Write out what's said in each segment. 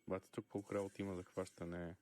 Бати, тук колко работа има за хващане.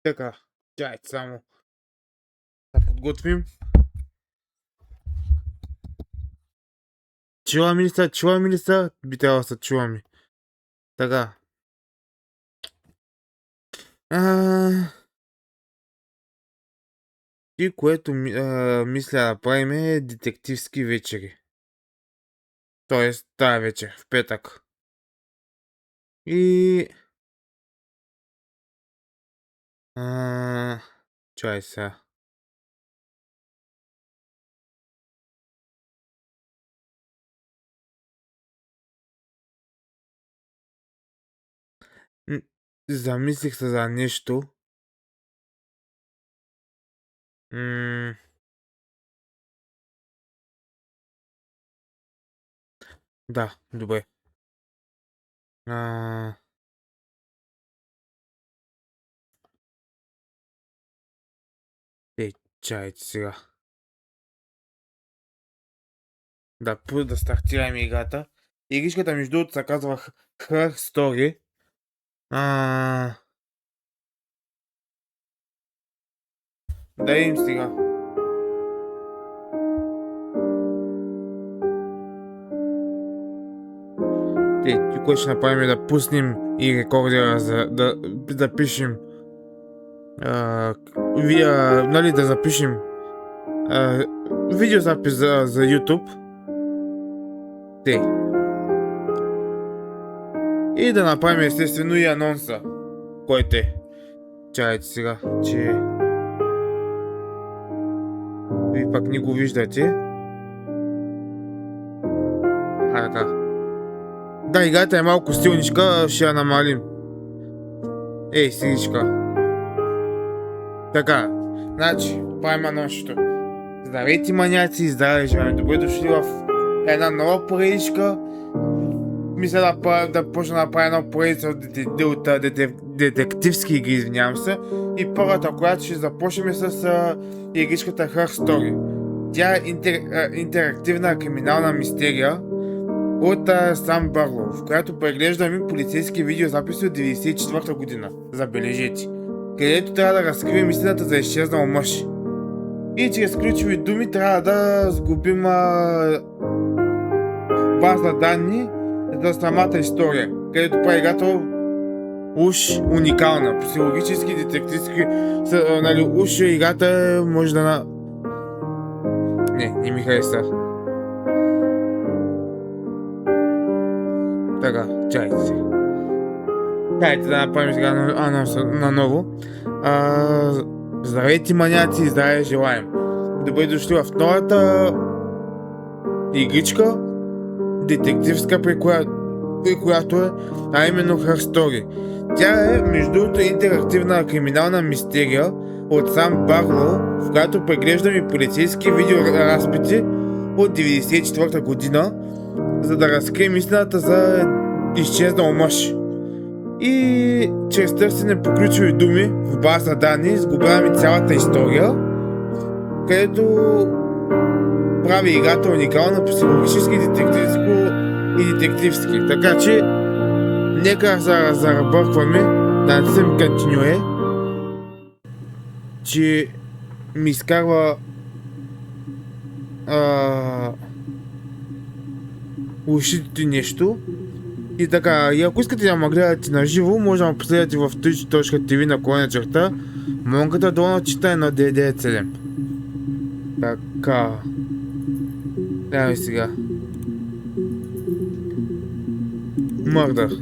Така, чайте само да подготвим. Чува ми ли са? Би трябвало да са чува ми. Така. И което мисля да правим е детективски вечери. Тоест, тая вечер, в петък. И... чай сега. Замислих се за нещо. Да, добре. Чайте сега. Да, първо да стартираме играта. Игричката между другото се казва Her Story. Да им сега. Кой ще направим да пуснем и рекордера, за да запишем нали, да запишем видеозапис за YouTube. И да направим естествено и анонса, който е. Чакайте сега, че ви пак не го виждате. Така. Да, играта е малко стилничка, ще я намалим. Сигичка. Така, значи, правим анонсчето. Здравейте, маняци, здравей, желаем добре дошли в една нова поредичка. Мисля да почна да правя една поредица от детективски игри, извинявам се. И първата, която ще започнем с игричката Her Story. Тя е интерактивна криминална мистерия от Сам Барлоу, в която преглеждаме полицейски видеозаписи от 1994 година. Забележете. Където трябва да разкрием истината за изчезнал мъж. И чрез ключови думи трябва да сгубим база данни за самата история. където прави играта уж уникална. Психологически, детективски, нали, уж играта може да не ми хареса. Така, чайте се. Дайте да направим сега наново. Здравейте, маняци, и здраве желаем. Добре дошли в новата игричка, детективска, при която е, а именно Her Story. Тя е, между другото, интерактивна криминална мистерия от сам Барлоу, в която преглеждаме полицейски видеоразпити от 1994 година, за да разкрием истината за изчезнал мъж. И чрез търсене по ключови думи в база данни сгубяваме цялата история, където прави играта уникална психологически, и детективски. Така че нека зарабъркваме да натиснем Continue, че ми изкарва ушите нещо. И така, и ако искате да ме гледате на живо, може да ме последвате в twitch.tv монката долу на чита 1997. Така. Давай сега. Мърдър.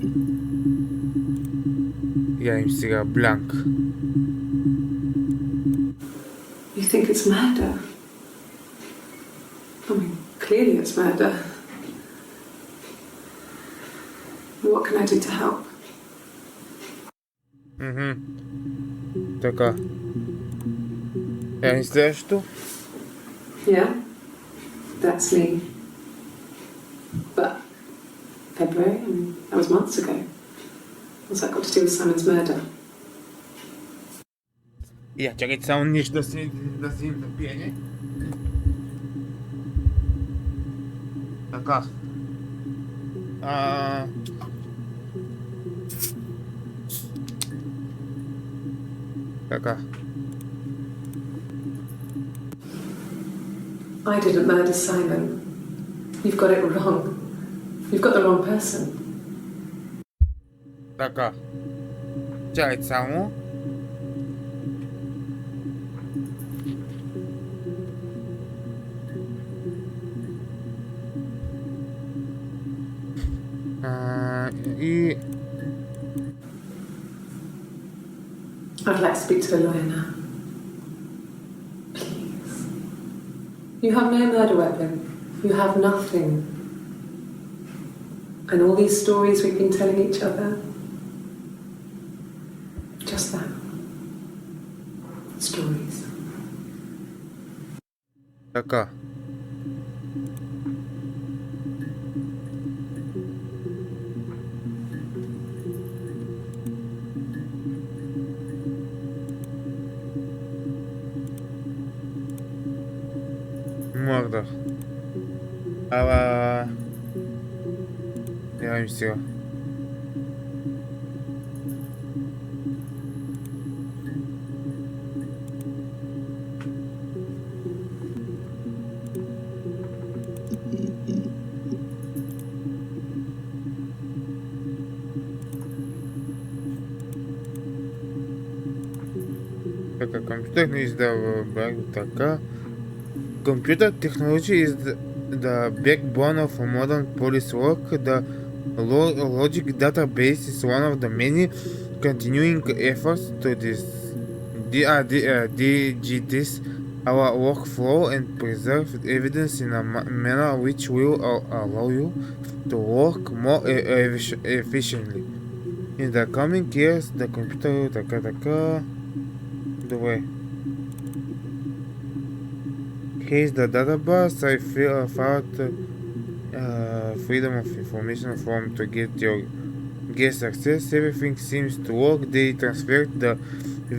Гледам сега бланк. You think it's murder? I mean, clearly it's murder. What can I do to help? Така. Следващото? Yeah, that's me. But February, I mean, that was months ago. What's that got to do with Simon's murder? Я, чакайте само нещо да си напиене. Така. Така. I didn't murder Simon. You've got it wrong. You've got the wrong person. Така. Чакайте само. И... I'd like to speak to the lawyer now. Please. You have no murder weapon. You have nothing. And all these stories we've been telling each other, just that. Stories. Така. Мърдър. Гледам сега. Така, компютър не издава така. Computer technology is the backbone of modern police work. The logic database is one of the many continuing efforts to digitize our workflow and preserve evidence in a manner which will allow you to work more efficiently. In the coming years, the computer така. Добре. Here's the database. I found freedom of information form to get your guest access. Everything seems to work. They transferred the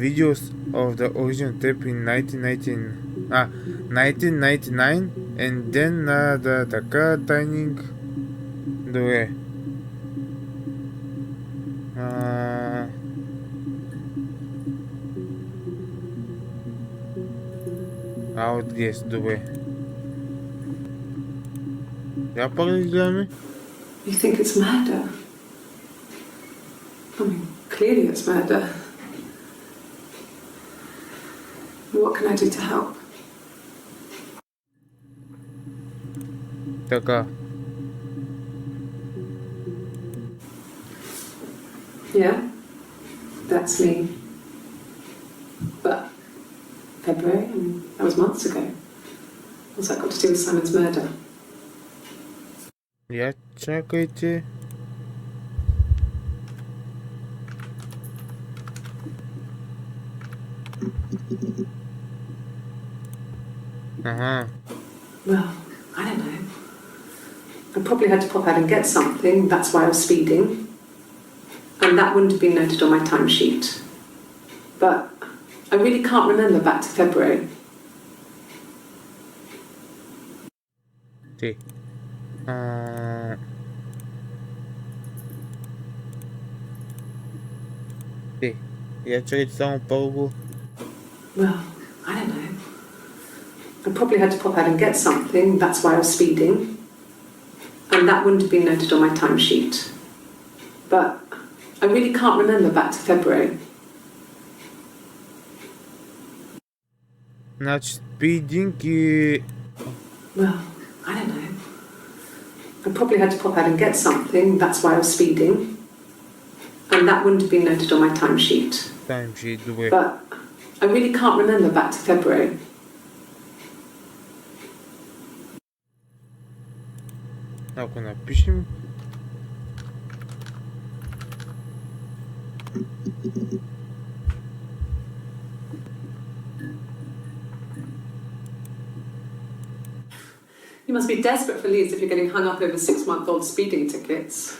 videos of the original tape in 1999 and then the така timing. Добре. Outguess, добре. Я пак да гледаме. You think it's murder? I mean, clearly it's murder. What can I do to help? Така. Yeah, that's me. But February, I mean, that was months ago. What's that got to do with Simon's murder? Я чакайте. Ага. Well, I don't know. I probably had to pop out and get something, that's why I was speeding. And that wouldn't have been noted on my timesheet. But I really can't remember back to February. Ти. Ти. Я чакайте само първо. Well, I don't know. I probably had to pop out and get something, that's why I was speeding. And that wouldn't have been noted on my timesheet. But I really can't remember back to February. Значи спидинг и... Well, I don't know. I probably had to pop out and get something, that's why I was speeding. And that wouldn't have been noted on my timesheet. Timesheet, добре. But I really can't remember back to February. Ако напишем... You must be desperate for leads if you're getting hung up over 6-month-old speeding tickets.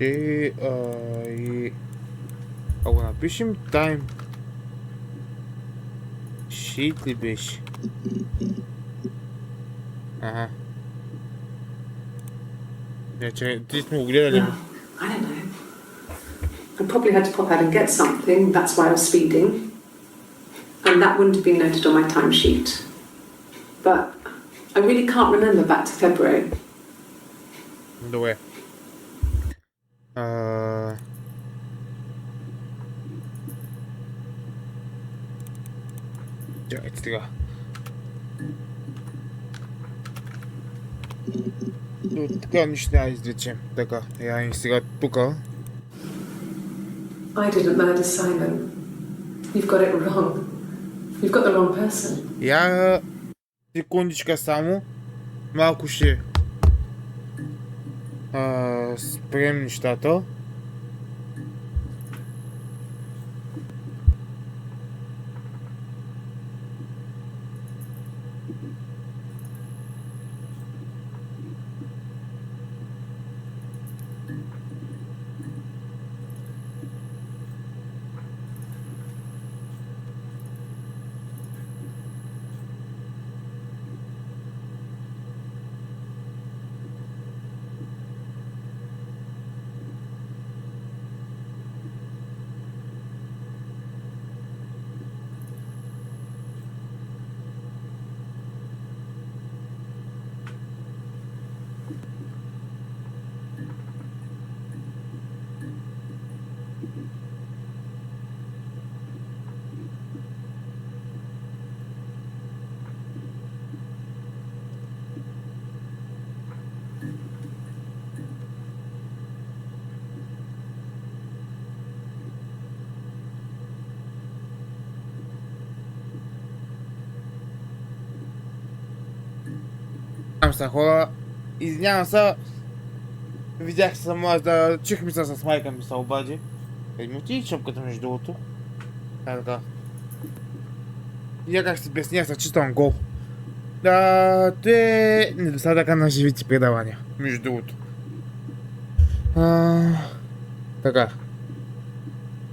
И ако напишем тайм шит ли беше? Ага. Вече ти сме го гледали. Well, I don't know. I probably had to pop out and get something, that's why I was speeding. And that wouldn't have been noted on my timesheet. But I really can't remember back to February. Добре. Чакайте сега. Така нищо няма да извлечем. Така, я им сега тука. I didn't murder Simon. You've got it wrong. You've got the wrong person. Я секундичка само. Малко ще спрем нещата. Са хора, извинявам се, видях сама да чих ми се с майка ми се обади. Ми отиди чопката между другото. Така. Я как си обясня, се читам гол. Да, то е недостатъка на живите предавания, между другото. Така.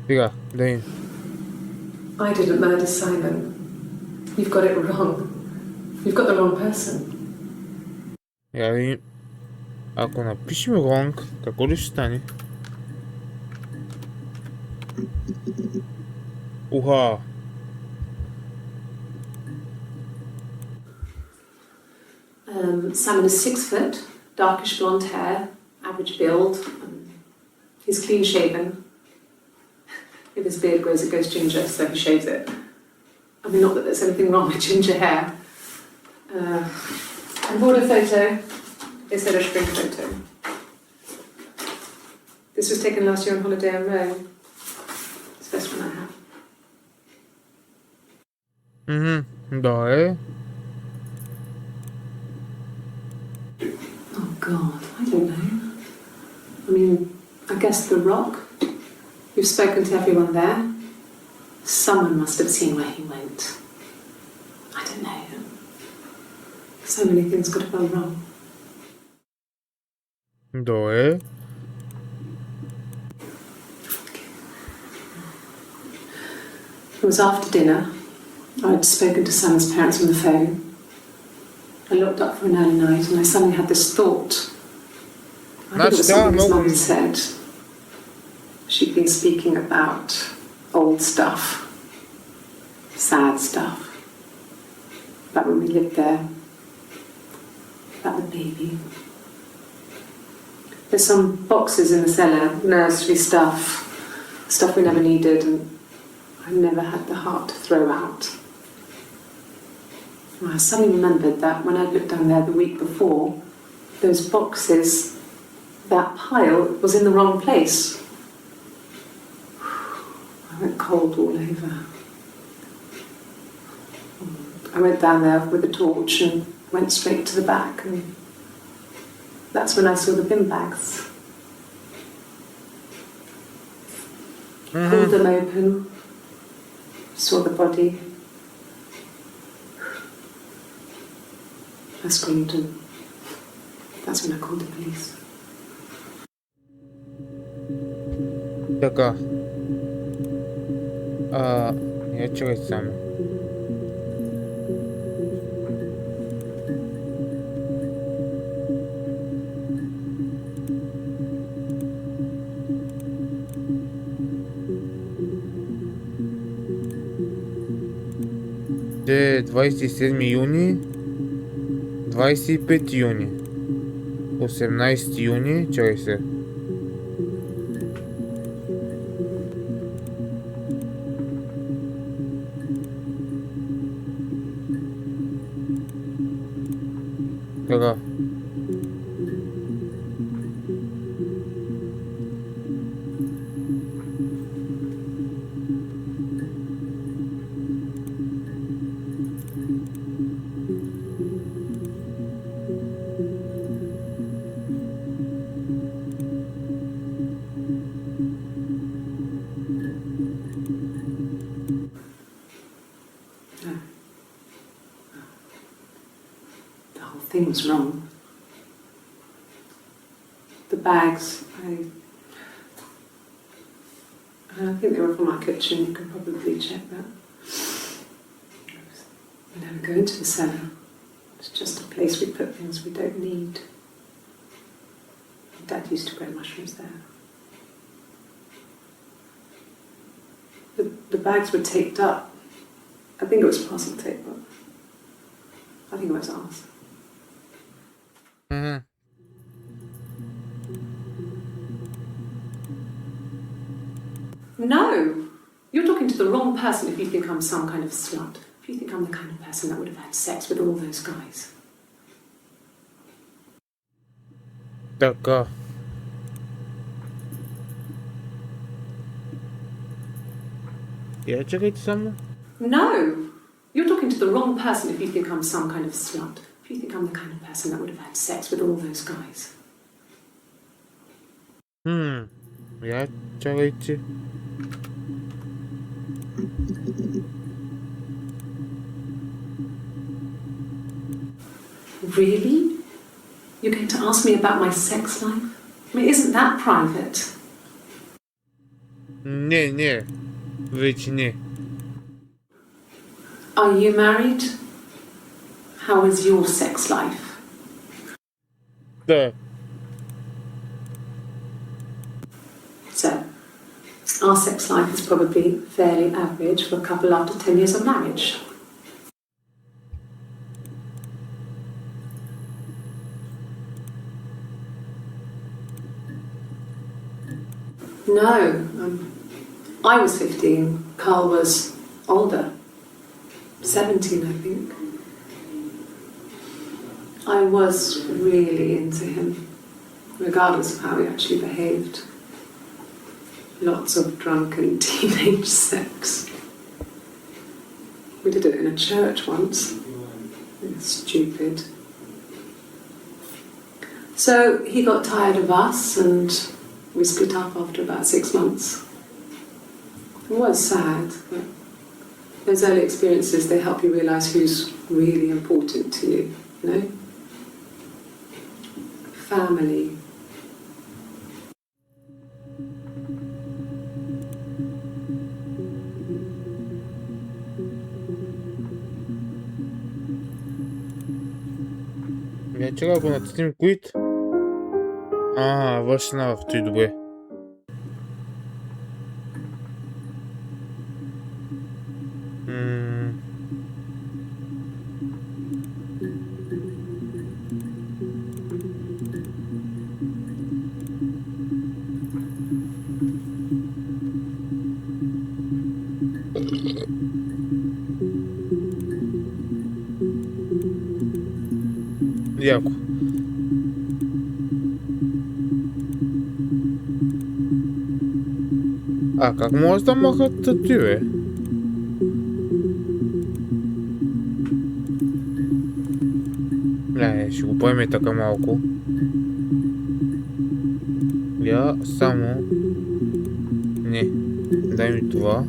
Сега, да им. I didn't murder Simon. You've got it wrong. You've got the wrong person. Ако напишем wrong, какво ли ще стане? Уха! Simon is 6 foot, darkish blonde hair, average build. He's clean shaven. If his beard grows, it goes ginger, so he shaves it. I mean, not that there's anything wrong with ginger hair. I bought a photo. They said a spring photo. This was taken last year on holiday in Rome. It's the best one I have. Добре. Oh God, I don't know. I mean, I guess The Rock. You've spoken to everyone there. Someone must have seen where he went. I don't know. So many things could have gone wrong. Добре. It was after dinner. I'd spoken to Sam's parents on the phone. I looked up for an early night and I suddenly had this thought. I think it was something his mum had said. She'd been speaking about old stuff, sad stuff, about when we lived there, about the baby. There's some boxes in the cellar, nursery stuff we never needed and I never had the heart to throw out. I suddenly remembered that when I looked down there the week before, those boxes, that pile was in the wrong place. I went cold all over. I went down there with a torch and went straight to the back, and that's when I saw the bin bags. Pulled them open, saw the body. I screamed and that's when I called the police. Така. Я чекай само. Де 27 юни, 25 юни, 18 юни, чакай се. Така. Thing was wrong. The bags, I think they were from our kitchen, you can probably check that. We never go into the cellar. It's just a place we put things we don't need. Dad used to grow mushrooms there. The bags were taped up. I think it was parcel tape, but I think it was ours. No! You're talking to the wrong person if you think I'm some kind of slut. If you think I'm the kind of person that would have had sex with all those guys. Така. Я чекайте само. No! You're talking to the wrong person if you think I'm some kind of slut. If you think I'm the kind of person that would have had sex with all those guys. Я чекайте. Really? You're going to ask me about my sex life? I mean, isn't that private? Не, вече не. Are you married? How is your sex life? Да. So, our sex life is probably fairly average for a couple after 10 years of marriage. No, I was 15. Carl was older, 17, I think. I was really into him, regardless of how he actually behaved. Lots of drunken teenage sex. We did it in a church once. It's stupid. So he got tired of us and we split up after about 6 months. It was sad, but those early experiences, they help you realise who's really important to you, you know? Family. Вчера го натиснем quit. Вършена в 3, добре. Яко. Как може да махат ти, бе? Ще го правим така малко. Я само... Не, дай ми това.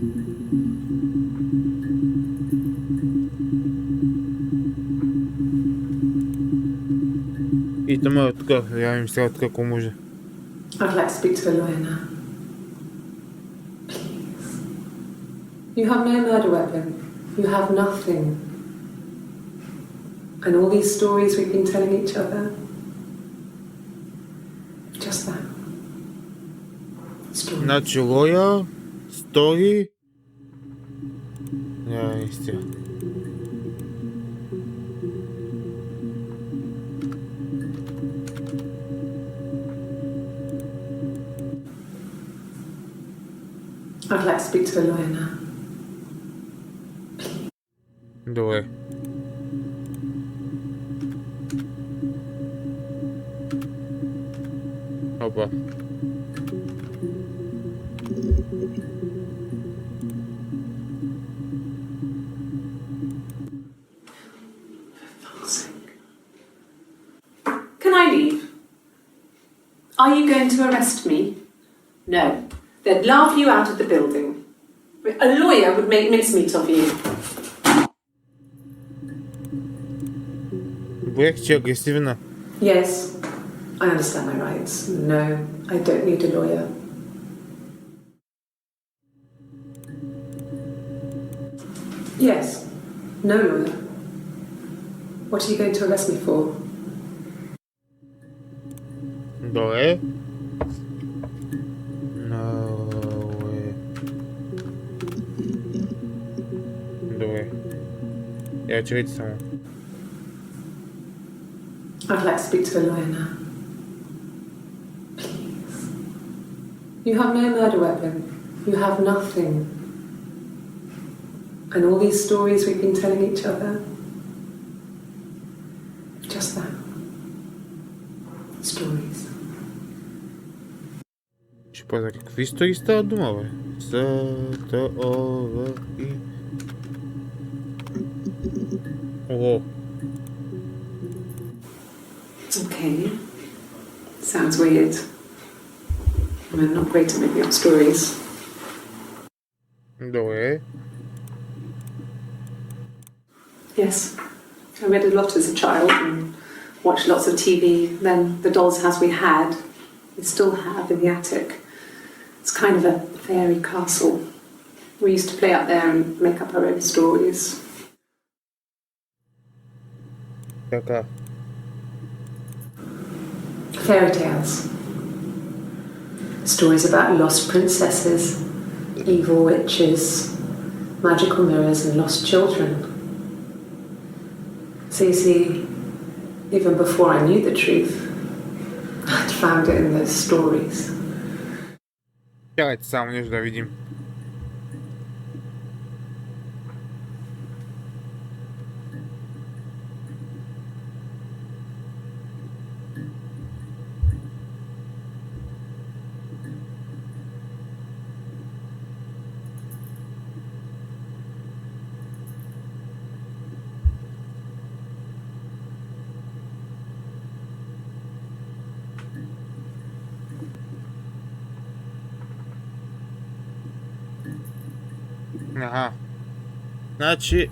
И тама тук, я ми сега тук, ако може. I'd like to speak to a lawyer now. Please. You have no murder weapon. You have nothing. And all these stories we've been telling each other. Just that. Stories. Значи лоя, стори... Истина. I'd like to speak to a lawyer now. Добре. Опа. Can I leave? Are you going to arrest me? No. They'd laugh you out of the building. A lawyer would make mincemeat of you. Боях, че агресивна. Yes, I understand my rights. No, I don't need a lawyer. Yes, no lawyer. What are you going to arrest me for? Добре. Добре. Я чуйте само. I'd like to speak to a lawyer now. Please. You have no murder weapon. You have nothing. And all these stories we've been telling each other. Just that. Stories. Ще паза какви истории става дума, бе? Ого. It's okay. Sounds weird. I'm not great at making up stories. Добре. Yes. I read a lot as a child and watched lots of TV. Then the doll's house we had, we still have in the attic. It's kind of a fairy castle. We used to play up there and make up our own stories. Така. Fairy tales. Stories about lost princesses, evil witches, magical mirrors and lost children. So you see, even before I knew the truth, I'd found it in those stories. Чакайте само нещо да видим. Ага. Значи...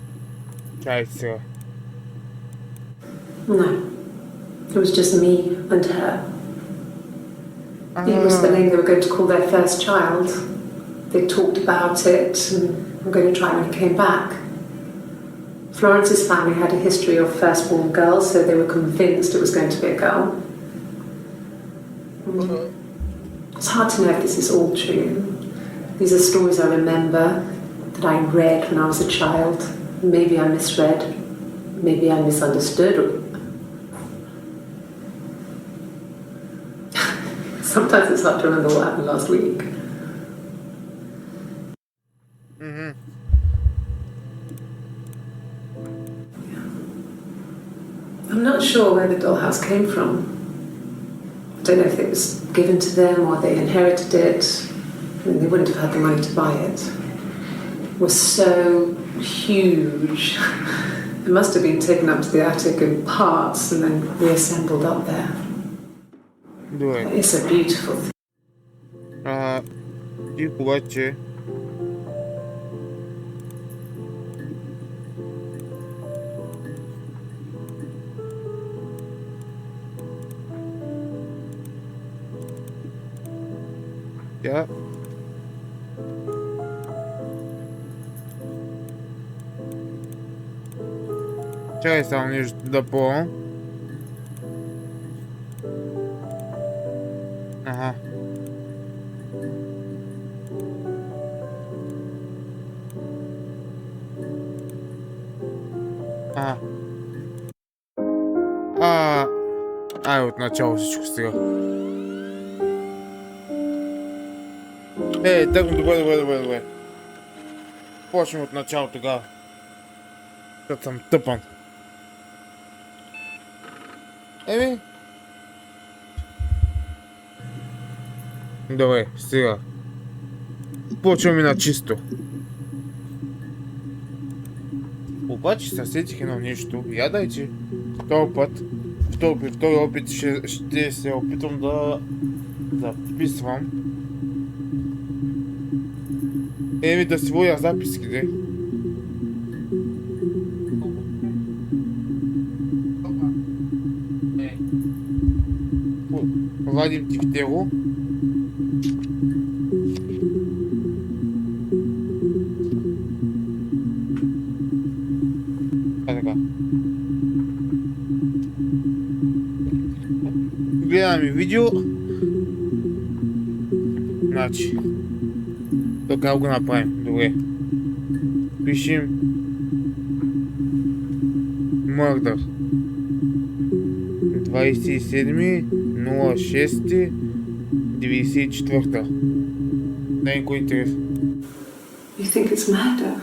Чай сега. No. It was just me and her. It was the name they were going to call their first child. They talked about it and were going to try when it came back. Florence's family had a history of firstborn girls, so they were convinced it was going to be a girl. It's hard to know if this is all true. These are stories I remember that I read when I was a child. Maybe I misread. Maybe I misunderstood. Sometimes it's hard to remember what happened last week. I'm not sure where the dollhouse came from. I don't know if it was given to them or they inherited it. I mean, they wouldn't have had the money to buy it. It was so huge. It must have been taken up to the attic in parts and then reassembled up there. Добре. It's a beautiful thing. И обаче... Тя... Чакай само нещо да пробвам. Ага. Ай, от начало всичко сега. Тъкно, добре. Почнем от начало тогава. Защото съм тъпан. Добре, сега. Почваме на чисто. Обаче се сетих едно нещо. Ядайте. При втори опит ще се опитам да записвам. Да си водя записките. Владим тефтеро. Така. Гледаме видео. Значи. Така го направим. Добре. Пишем Мърдър 27.06.94. Дай никой интерес. You think it's murder?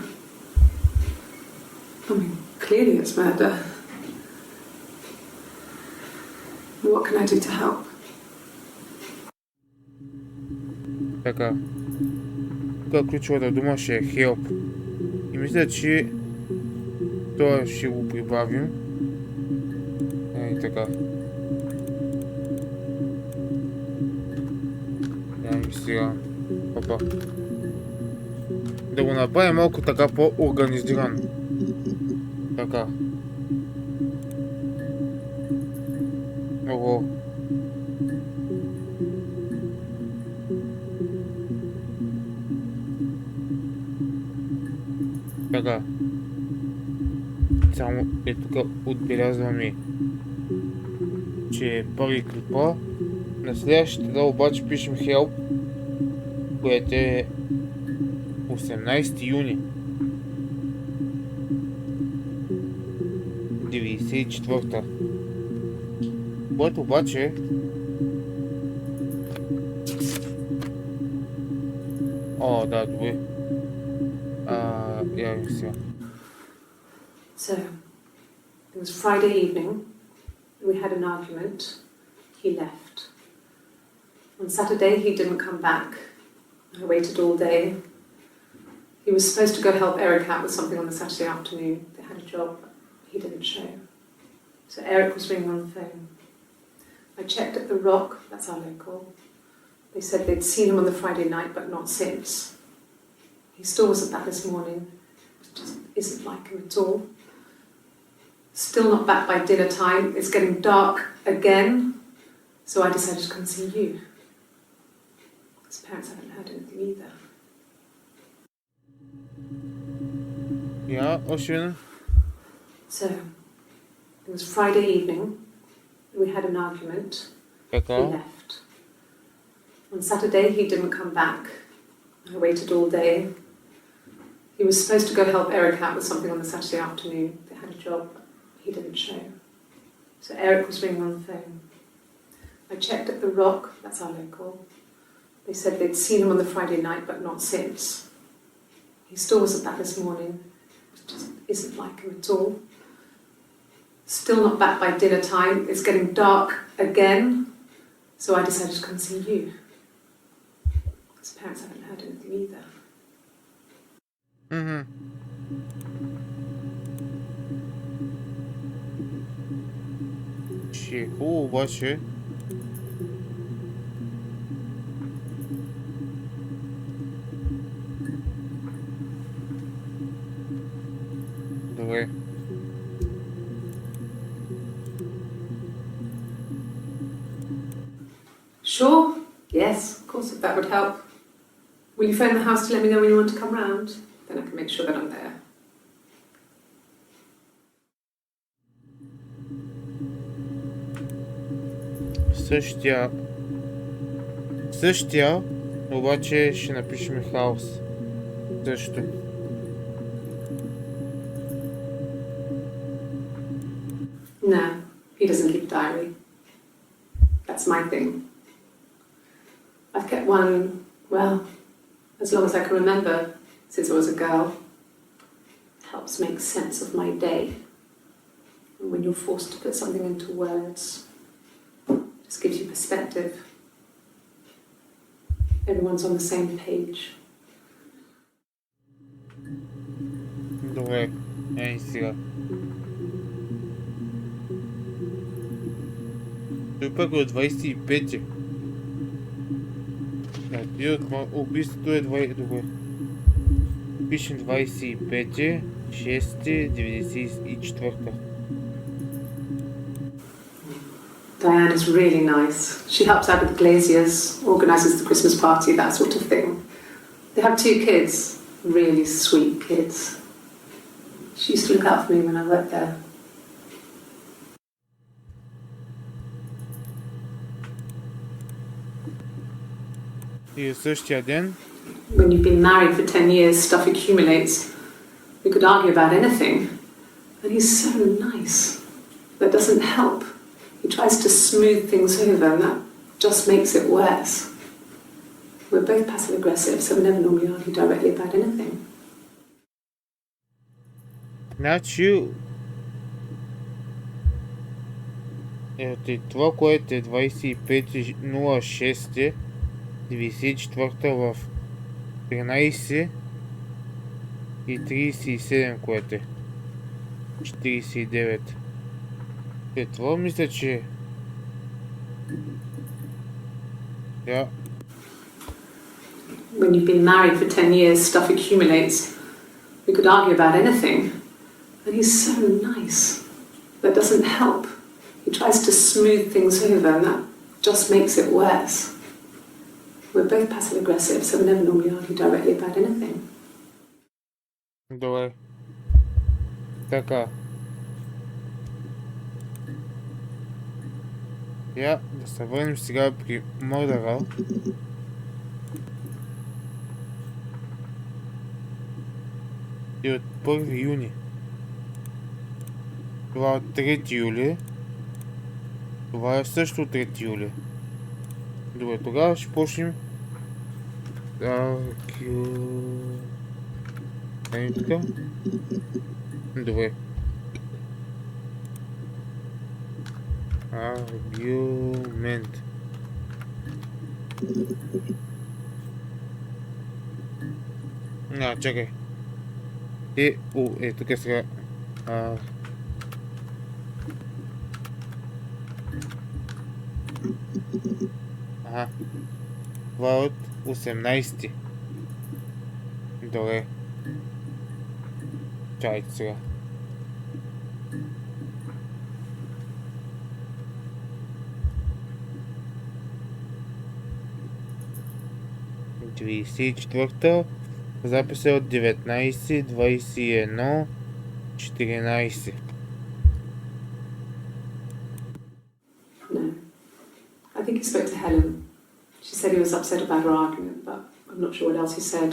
I mean, clearly it's murder. What can I do to help? Така. Тук ключовата дума ще е help. И мисля, че това ще го прибавим. И така. Сега. Опа. Да го направим малко така по-организирано. Така. Ого. Така. Само тук отбелязваме, че е първи клипа. На следващите да обаче пишем help, което е 18 юни 94-та. Което обаче О, да, добре. Я сега. So, it was Friday evening. We had an argument. He left. On Saturday, he didn't come back. I waited all day. He was supposed to go help Eric out with something on the Saturday afternoon. They had a job, but he didn't show. So Eric was ringing on the phone. I checked at the Rock, that's our local. They said they'd seen him on the Friday night, but not since. He still wasn't back this morning. It just isn't like him at all. Still not back by dinner time. It's getting dark again. So I decided to come see you. His parents haven't heard anything either. Ja, oще веднъж. So, it was Friday evening. We had an argument. He Така. left. On Saturday, he didn't come back. I waited all day. He was supposed to go help Eric out with something on the Saturday afternoon. They had a job, but he didn't show. So Eric was ringing on the phone. I checked at the Rock, that's our local. They said they'd seen him on the Friday night, but not since. He still wasn't back this morning. It just isn't like him at all. Still not back by dinner time. It's getting dark again. So I decided to come see you. His parents haven't heard anything either. Мгм. Ще е хубаво обаче. Добре. Sure? Yes, of course, if that would help. Will you phone the house to let me know when you want to come round? Then I can make sure that I'm there. Същия, обаче ще напишем хаос. Също. No, he doesn't keep a diary. That's my thing. I've kept one, well, as long as I can remember, since I was a girl. It helps make sense of my day. And when you're forced to put something into words, it just gives you perspective. Everyone's on the same page. Добре. Ей сега. Той пък от 25. Ти от убийството е 20. Добре. Пишем 25, 6, 94. Diane is really nice. She helps out with the glaziers, organises the Christmas party, that sort of thing. They have 2 kids, really sweet kids. She used to look out for me when I worked there. И същия ден. When you've been married for 10 years, stuff accumulates. We could argue about anything. And he's so nice. That doesn't help. He tries to smooth things over, and that just makes it worse. We're both passive-aggressive, so we never normally argue directly about anything. Значи... Ето това, което е 25.06, 94 в 13 и 37, което е 49. Това мисля, че... Yeah. When you've been married for 10 years, stuff accumulates. We could argue about anything. And he's so nice. That doesn't help. He tries to smooth things over, and that just makes it worse. We're both passive-aggressive, so we never normally argue directly about anything. Добре. Така. Да се върнем сега при мърдъра. И от 1 юни. Това от 3 юли. Това е също 3 юли. Добре, тогава ще почнем Ами така? Добре. Аргумент. Чакай. Тук е сега. Това е от 18. Добре. Чакайте сега. Четвърта. Запис е от 19, 21, 14. No. I think he spoke to Helen. She said he was upset about her argument, but I'm not sure what else he said.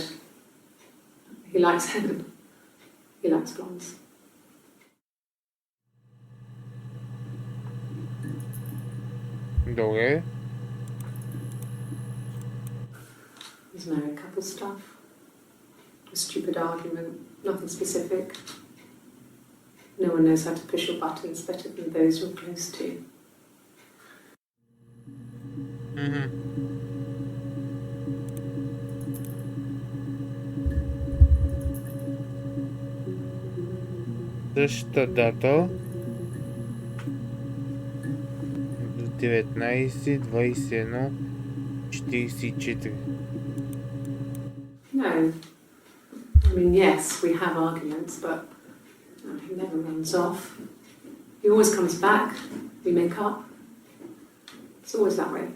He likes Helen. He likes blondes. Добре. His married couple stuff. A stupid argument, nothing specific. No one knows how to push your buttons better than those you're close to. Същата дата 19, 21, 44. No. I mean, yes, we have arguments, but he never runs off. He always comes back. We make up. It's always that way.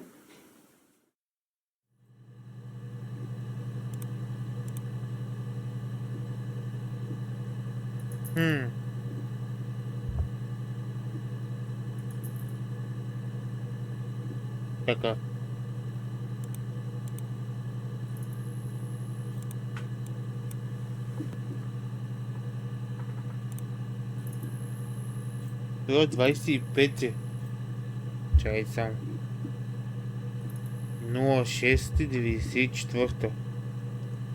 Така. Това 25. Чакай само. 06-94.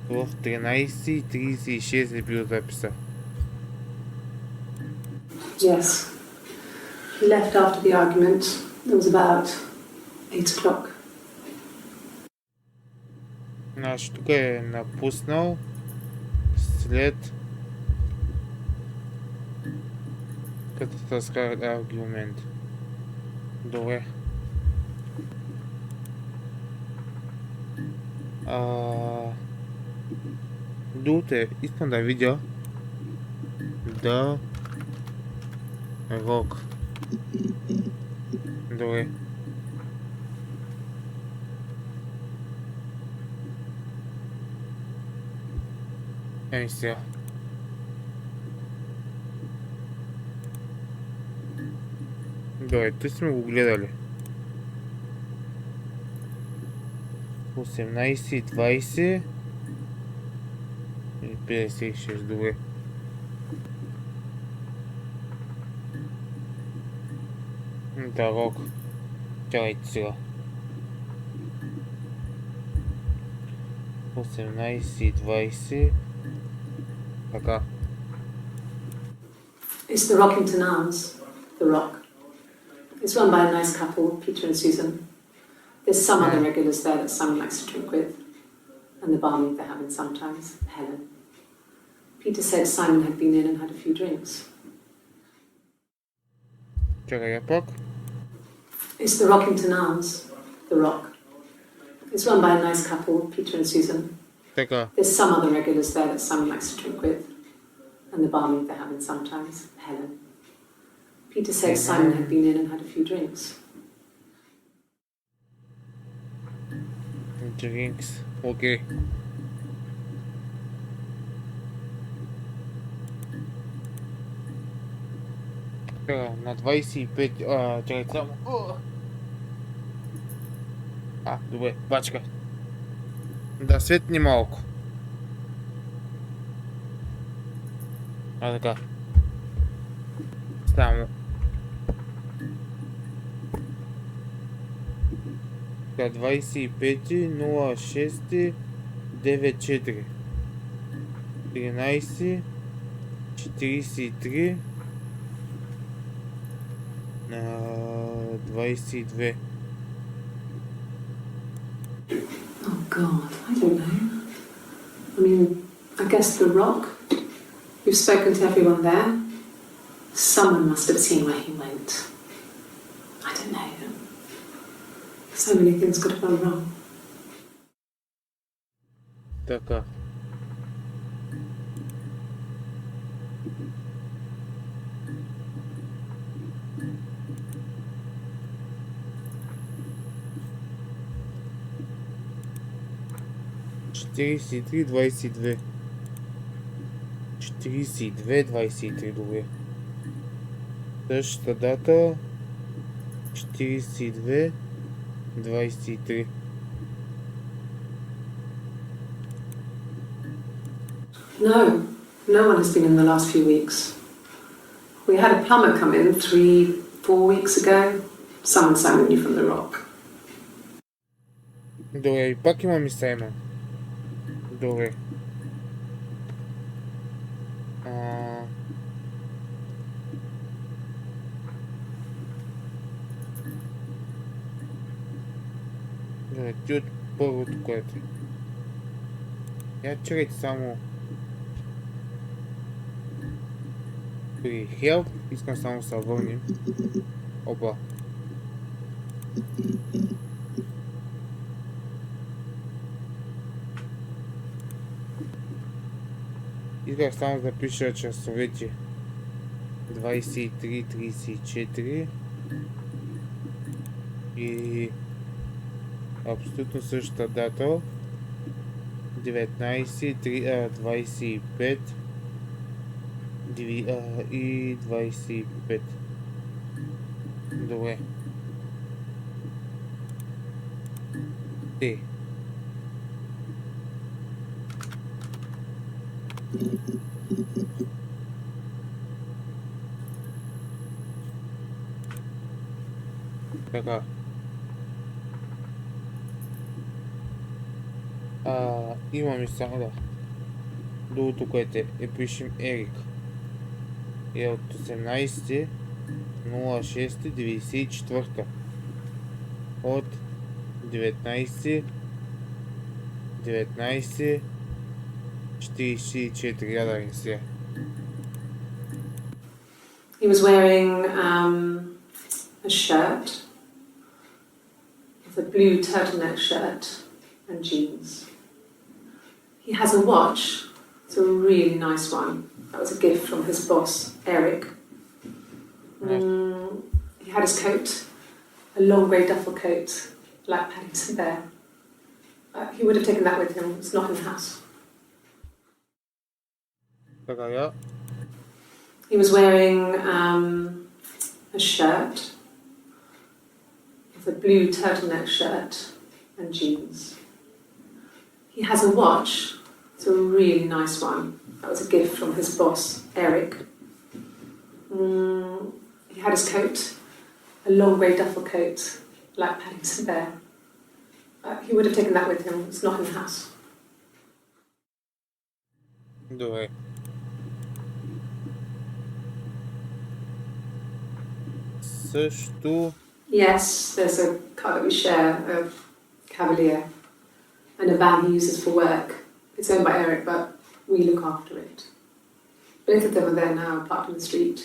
В 13:36 е бил записа. Yes. He left after the argument. It was about 8 o'clock. Значи тук е напуснал след като разкарат аргумент. Добре. Другото искам да видя да рок. Добре. Еми сега. Добре, той сме го гледали. 18:20 и 56, добре. Да, рок. Чакайте сега. 18:20. Така. It's the Rockington Arms, The Rock. It's run by a nice couple, Peter and Susan. There's some other regulars there that Simon likes to drink with, and the barmaid they have in sometimes, Helen. Peter said Simon had been in and had a few drinks. Чакай я пак. It's the Rockington Arms, The Rock. It's run by a nice couple, Peter and Susan. Така. There's some other regulars there that Simon likes to drink with, and the barmaid they have in sometimes, Helen. Peter said Simon had been in and had a few drinks. Drinks. Окей. Така, на 25... чакай само... добре, бачка. Да светни малко. Така. Само. Така, 25, 06, 9-4. 13. 43. 22. Oh God, I don't know. I mean, I guess the Rock. You've spoken to everyone there. Someone must have seen where he went. I don't know. So many things could have gone wrong. Така. Четиридесет и три, 22. 42, 23, добре. Същата дата. 42, 23. No, no one has been in the last few weeks. We had a plumber come in 3-4 weeks ago. Someone summoned you from the Rock. Добре, и пак има ми Саймън. Добре. Добре, ти от първото, което. Я чакайте само при Help, искам само да върнем. Опа. Исках само да пиша часовете 23:34 и абсолютно същата дата 19:25 и 25. Добре. Те. Така. Имаме само да. Другото, което пишем Ерик. Е от 18.06.94. От 19:44. Я да не се. He was wearing a shirt, with a blue turtleneck shirt and jeans. He has a watch. It's a really nice one. That was a gift from his boss, Eric. He had his coat, a long grey duffel coat, like Paddington Bear. He would have taken that with him. It's not in the house. Така, я. He was wearing a shirt, with a blue turtleneck shirt and jeans. He has a watch. It's a really nice one. That was a gift from his boss, Eric. He had his coat, a long grey duffel coat, like Paddington Bear. He would have taken that with him. It's not in the house. Добре. Също. Yes, there's a car that we share, a Cavalier, and a van he uses for work. It's owned by Eric, but we look after it. Both of them are there now, parked in the street.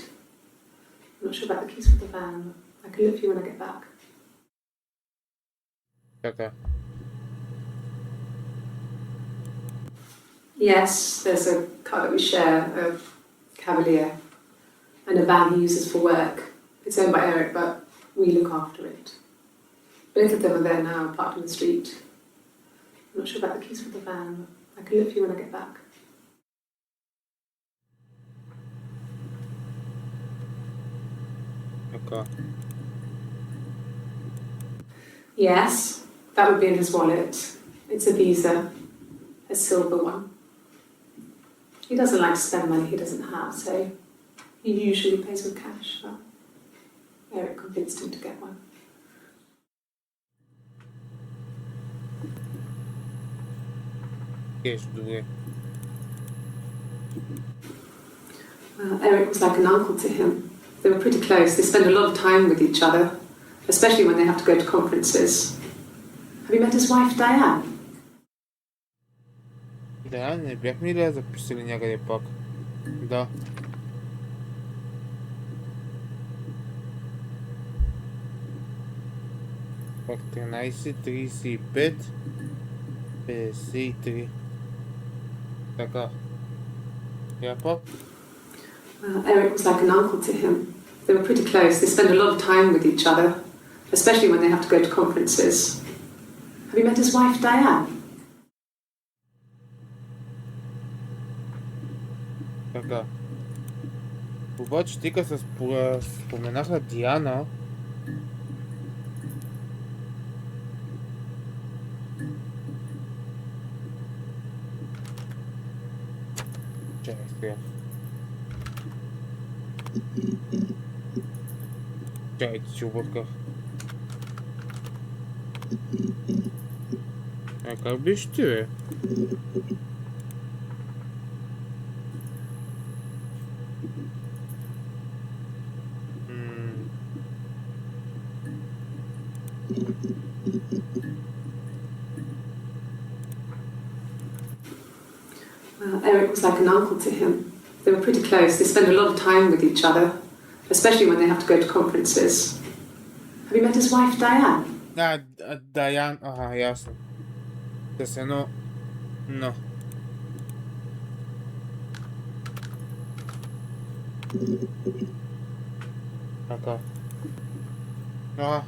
I'm not sure about the keys for the van. I can look for you when I get back. Така. Yes, there's a car that we share, a Cavalier, and a van he uses for work. It's owned by Eric, but we look after it. Both of them are there now, parked in the street. I'm not sure about the keys for the van. I can look for you when I get back. Така. Yes, that would be in his wallet. It's a Visa, a silver one. He doesn't like to spend money he doesn't have, so he usually pays with cash, but Eric convinced him to get one. Кеш, добре. Eric was like an uncle to him. They were pretty close. They spent a lot of time with each other, especially when they have to go to conferences. Have you met his wife, Diane? Да, не бяхме ли я записали някъде пак? Да. Пак 13, 35, 53. Така. Я пак? Eric was like an uncle to him. They were pretty close. They spent a lot of time with each other, especially when they have to go to conferences. Have you met his wife, Diane? Така. Обаче ти като споменаха Диана, чакай сега. Чакайте, че обърках. Как биш ти, бе? Eric was like an uncle to him. They were pretty close. They spent a lot of time with each other, especially when they have to go to conferences. Have you met his wife, Diane? Даян, ага, ясно. С едно, но. Така. Ага.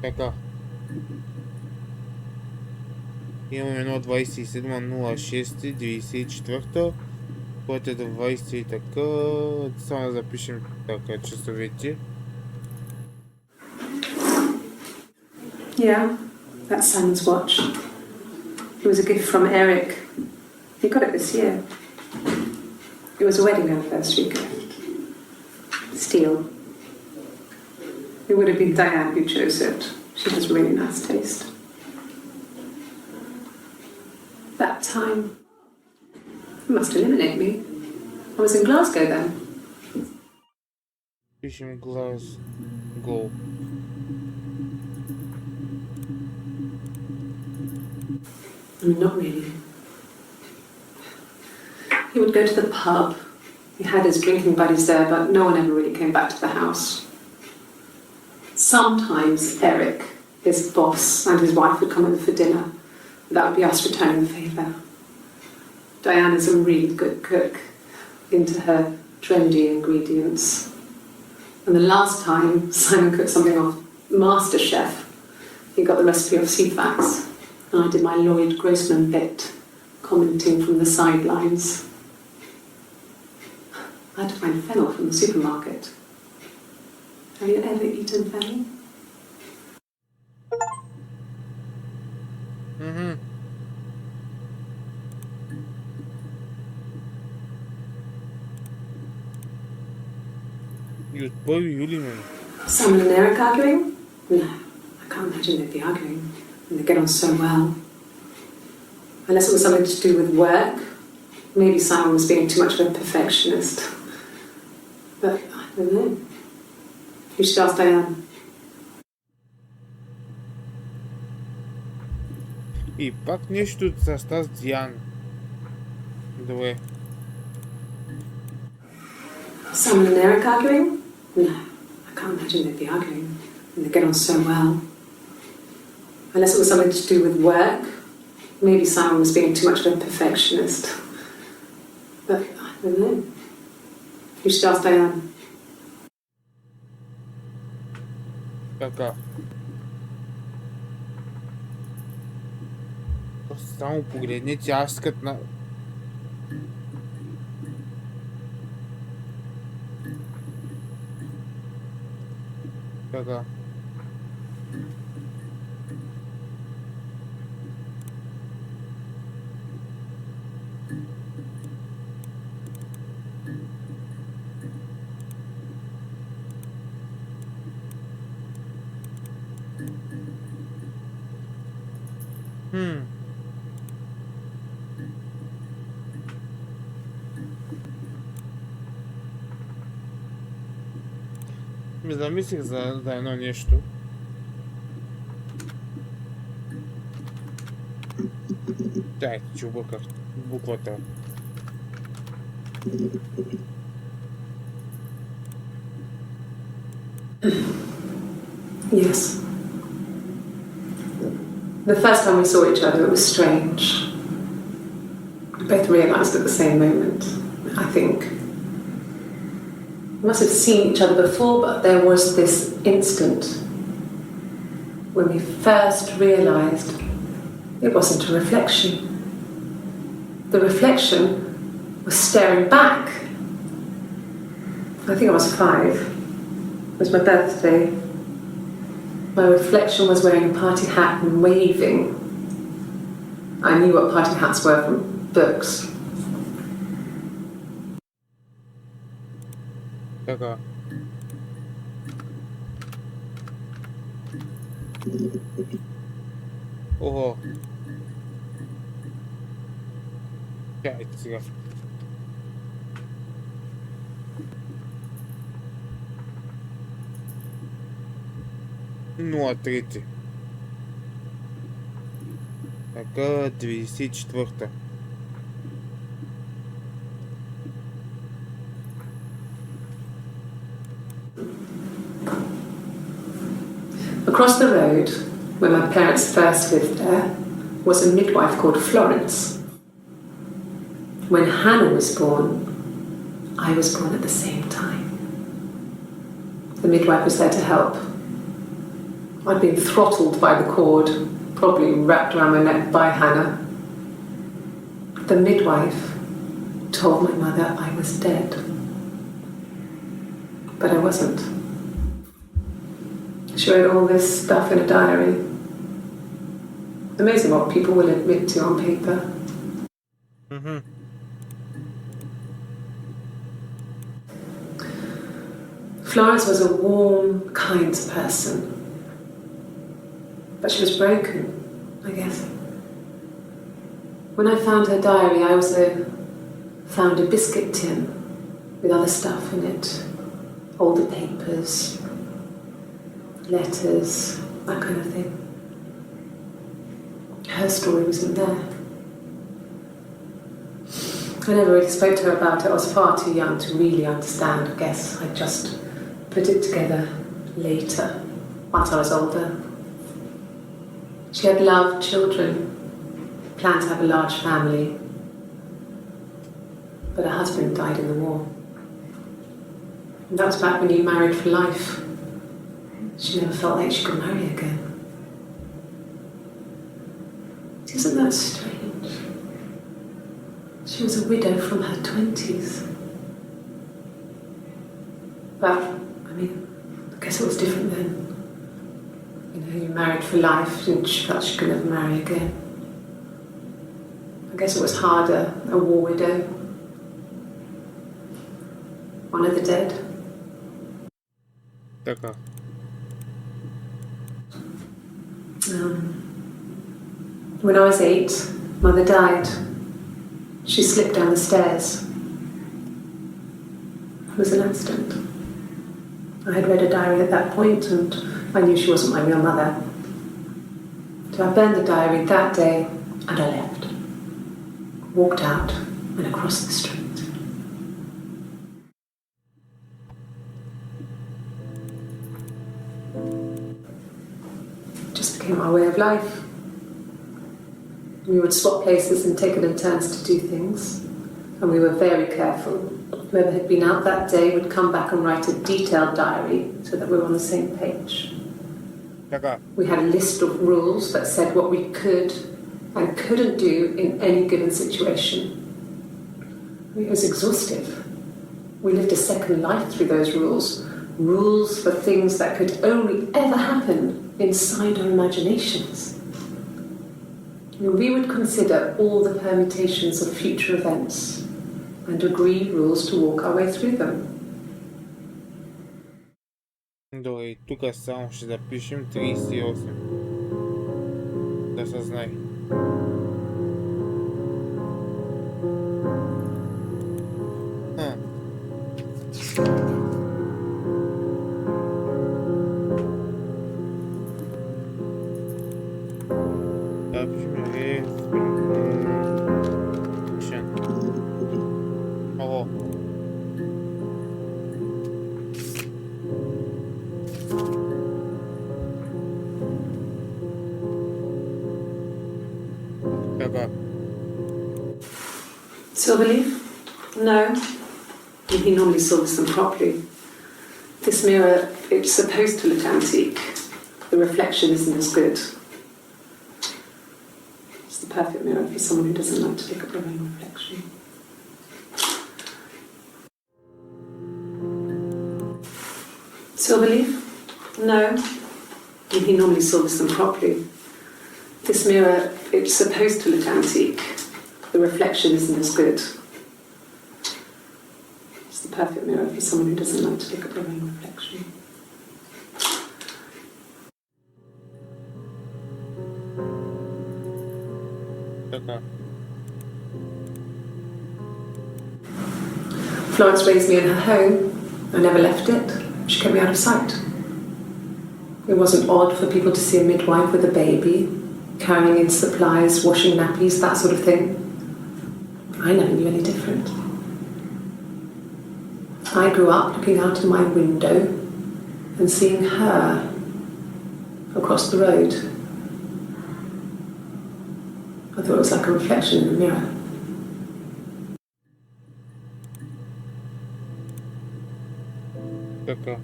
Така. Имаме едно 27.06.94, което е до 20 и така. Само да запишем така часовете. Yeah, that's Simon's watch. It was a gift from Eric. He got it this year. It was a wedding anniversary gift. Steel. It would have been Diane who chose it. She has really nice taste. That time. You must eliminate me. I was in Glasgow then. Пишем Glasgow. I mean, not really. He would go to the pub. He had his drinking buddies there, but no one ever really came back to the house. Sometimes Eric, his boss, and his wife would come over for dinner. That would be us returning the favour. Diane is a really good cook, into her trendy ingredients. And the last time Simon cooked something off MasterChef, he got the recipe off Ceefax, and I did my Lloyd Grossman bit, commenting from the sidelines. I had to find fennel from the supermarket. Have you ever eaten fennel? Mm-hmm. И от 1 юли, man. Simon and Eric arguing? No, I can't imagine they'd be arguing. And they get on so well. Unless it was something to do with work. Maybe Simon was being too much of a perfectionist. But I don't know. You should ask Diane. И пак нещо с тази Диана. Добре. Simon and Eric arguing? No, I can't imagine they'd be arguing. And they get on so well. Unless it was something to do with work. Maybe Simon was being too much of a perfectionist. But I don't know. You should ask Diane. Така. Само погледнете, аз като на... Така. Ми замислих за едно нещо. Чакайте, че обърках буквата. Yes. The first time we saw each other, it was strange. We both realised at the same moment, I think. We must have seen each other before, but there was this instant when we first realised it wasn't a reflection. The reflection was staring back. I think I was 5. It was my birthday. My reflection was wearing a party hat and waving. I knew what party hats were from books. Така. Ого. Чакайте сега. Нула трети. Така, 94-та. Across the road, where my parents first lived there, was a midwife called Florence. When Hannah was born, I was born at the same time. The midwife was there to help. I'd been throttled by the cord, probably wrapped around my neck by Hannah. The midwife told my mother I was dead. But I wasn't. She wrote all this stuff in a diary. Amazing what people will admit to on paper. Florence was a warm, kind person. But she was broken, I guess. When I found her diary, I also found a biscuit tin with other stuff in it. Older papers, letters, that kind of thing. Her story wasn't there. I never really spoke to her about it. I was far too young to really understand, I guess. I just put it together later, once I was older. She had loved children, planned to have a large family, but her husband died in the war. And that was back when you married for life. She never felt like she could marry again. Isn't that strange? She was a widow from her 20s. But, I mean, I guess it was different then. You know, you married for life and she felt she could never marry again. I guess it was harder, a war widow. One of the dead. Така. When I was 8, Mother died. She slipped down the stairs. It was an accident. I had read a diary at that point and I knew she wasn't my real mother. So I burned the diary that day and I left. Walked out and across the street. Just became our way of life. We would swap places and take it in turns to do things. And we were very careful. Whoever had been out that day would come back and write a detailed diary so that we were on the same page. Така. We had a list of rules that said what we could and couldn't do in any given situation. It was exhaustive. We lived a second life through those rules. Rules for things that could only ever happen inside our imaginations. We would consider all the permutations of future events and agree rules to walk our way through them. Добре, и тук само ще запишем 38. Да се знае. Ало. Така. Silverleaf? No. He normally solves them properly. This mirror, it's supposed to look antique. The reflection isn't as good. It's the perfect mirror for someone who doesn't like to look at their own reflection. Silverleaf? No. He normally solves them properly. This mirror, it's supposed to look antique. The reflection isn't as good. It's the perfect mirror for someone who doesn't like to look at their own reflection. Така. Florence raised me in her home. I never left it. She kept me out of sight. It wasn't odd for people to see a midwife with a baby, carrying in supplies, washing nappies, that sort of thing. I never knew any different. I grew up looking out of my window and seeing her across the road. I thought it was like a reflection in the mirror. Така.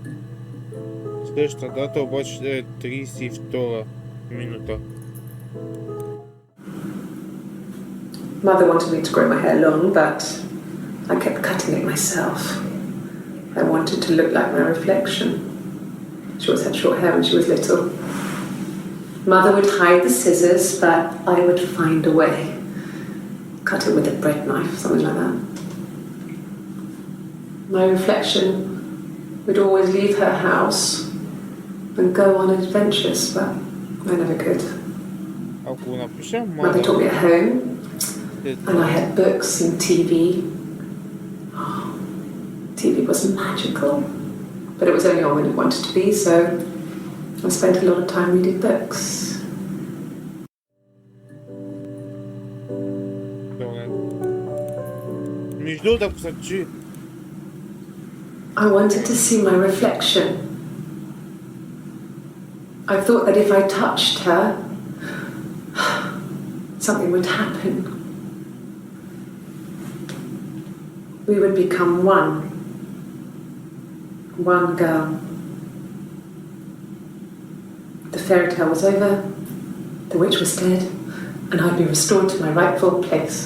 Следващата дата обаче е 32 минута. Mother wanted me to grow my hair long, but I kept cutting it myself. I wanted to look like my reflection. She always had short hair when she was little. Mother would hide the scissors, but I would find a way. Cut it with a bread knife, something like that. My reflection would always leave her house and go on adventures, but I never could. Ако напиша Mother taught me at home, and I had books and TV. Oh, TV was magical, but it was only on when it wanted to be, so I spent a lot of time reading books. Добре. Между да посочи. I wanted to see my reflection. I thought that if I touched her, something would happen. We would become one. One girl. The fairy tale was over, the witch was dead, and I'd be restored to my rightful place.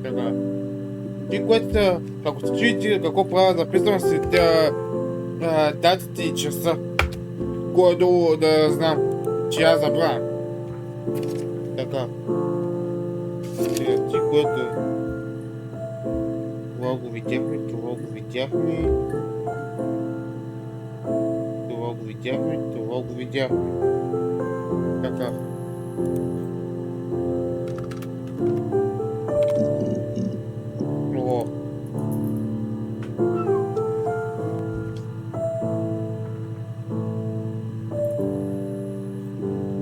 Така. Ти, което, ако се чуете какво правя, записвам си датите и часа. Горе-долу да знам, че аз забравям. Така. Ти, което... Това го видяхме, това го видяхме. Това го видяхме, това го видяхме. Така. О.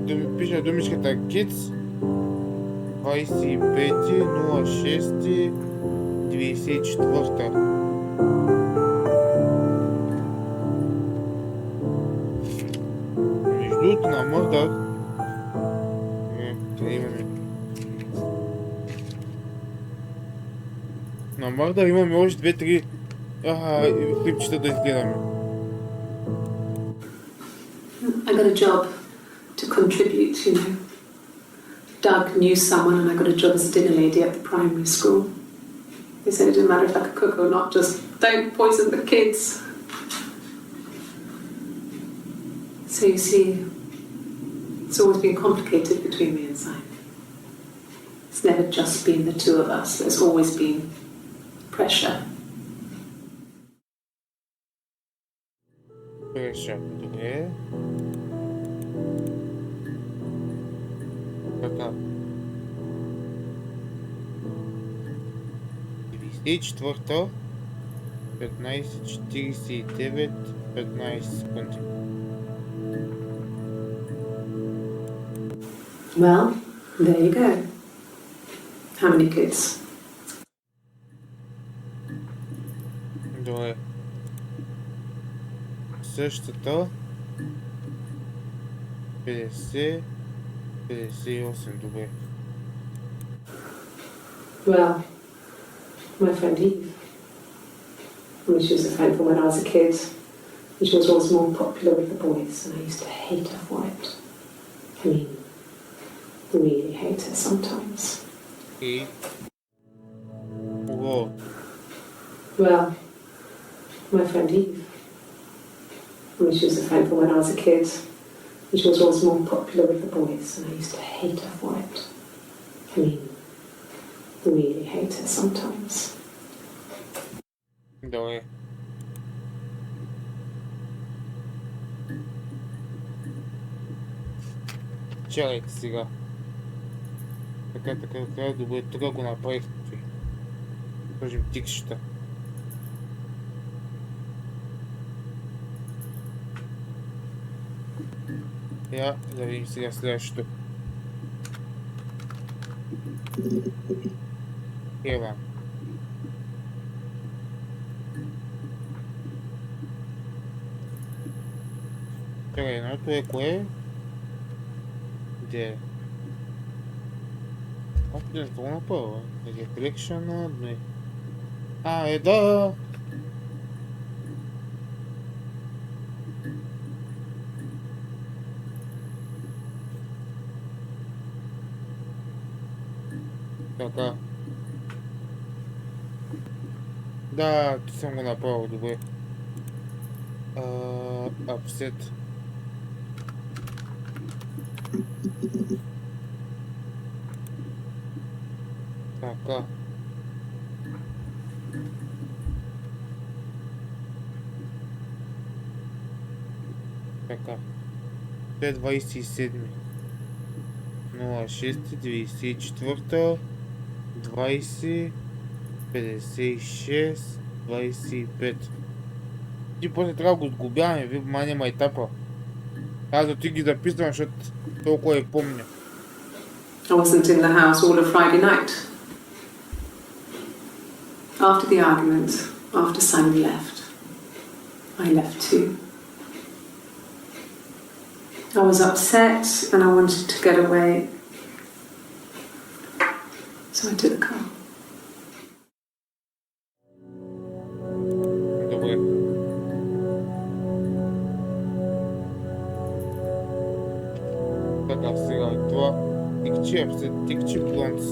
Да ми пише думичката Kids 25.06.94. Между другото на мърдър. Къде имаме? На мърдър имаме още 2-3 клипчета да изгледаме. I got a job to contribute, you know. Doug knew someone and I got a job as a dinner lady at the primary school. They said it didn't matter if I could cook or not, just don't poison the kids. So you see, it's always been complicated between me and Simon. It's never just been the two of us, there's always been pressure. Pressure, добре. Така. 300. И четвърта. 15:49, 15 секунди. Well, there you go. How many kids? Добре. Същата. 50, 58, добре. Well, my friend Eve. She was a friend from when I was a kid. And she was always more popular with the boys, and I used to hate her for it. I mean, really hate her sometimes. И... Ого. Well, my friend Eve. She was a friend from when I was a kid. And she was always more popular with the boys, and I used to hate her for it. I mean, really hate her sometimes. Добре. Чакайте сега. Така, добре, тук го направих. Сложим тикшета. Я да видим сега следващото. Ева. Чакай, едното е кое? Где е? Как не това направо? Reflection на дни. Да! Така. Да, ти съм го направил, добре. Upset. Така. Така. 27. 06, 94, 20, 56, 25. Ти после трябва да го сгубяваме, ви манем етапа. Аз да ти ги записвам, защото толкова я помня. I wasn't in the house all of Friday night. After the argument, after Simon left, I left too. I was upset and I wanted to get away. So I took the car. Добре. Така, сега е това. Тикчи блонц.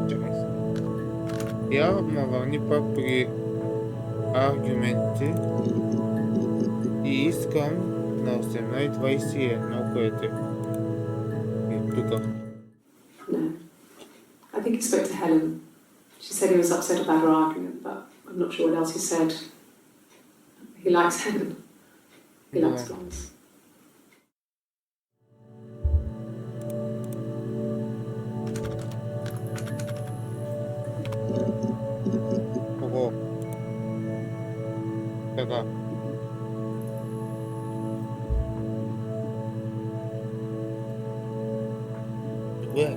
Чакай се. Я ме върни пак при аргументи и искам на 18:21, което е тук. No. I think he spoke to Helen. She said he was upset about her argument, but I'm not sure what else he said. He likes Helen. He likes blondes. Ого. Така. Добре.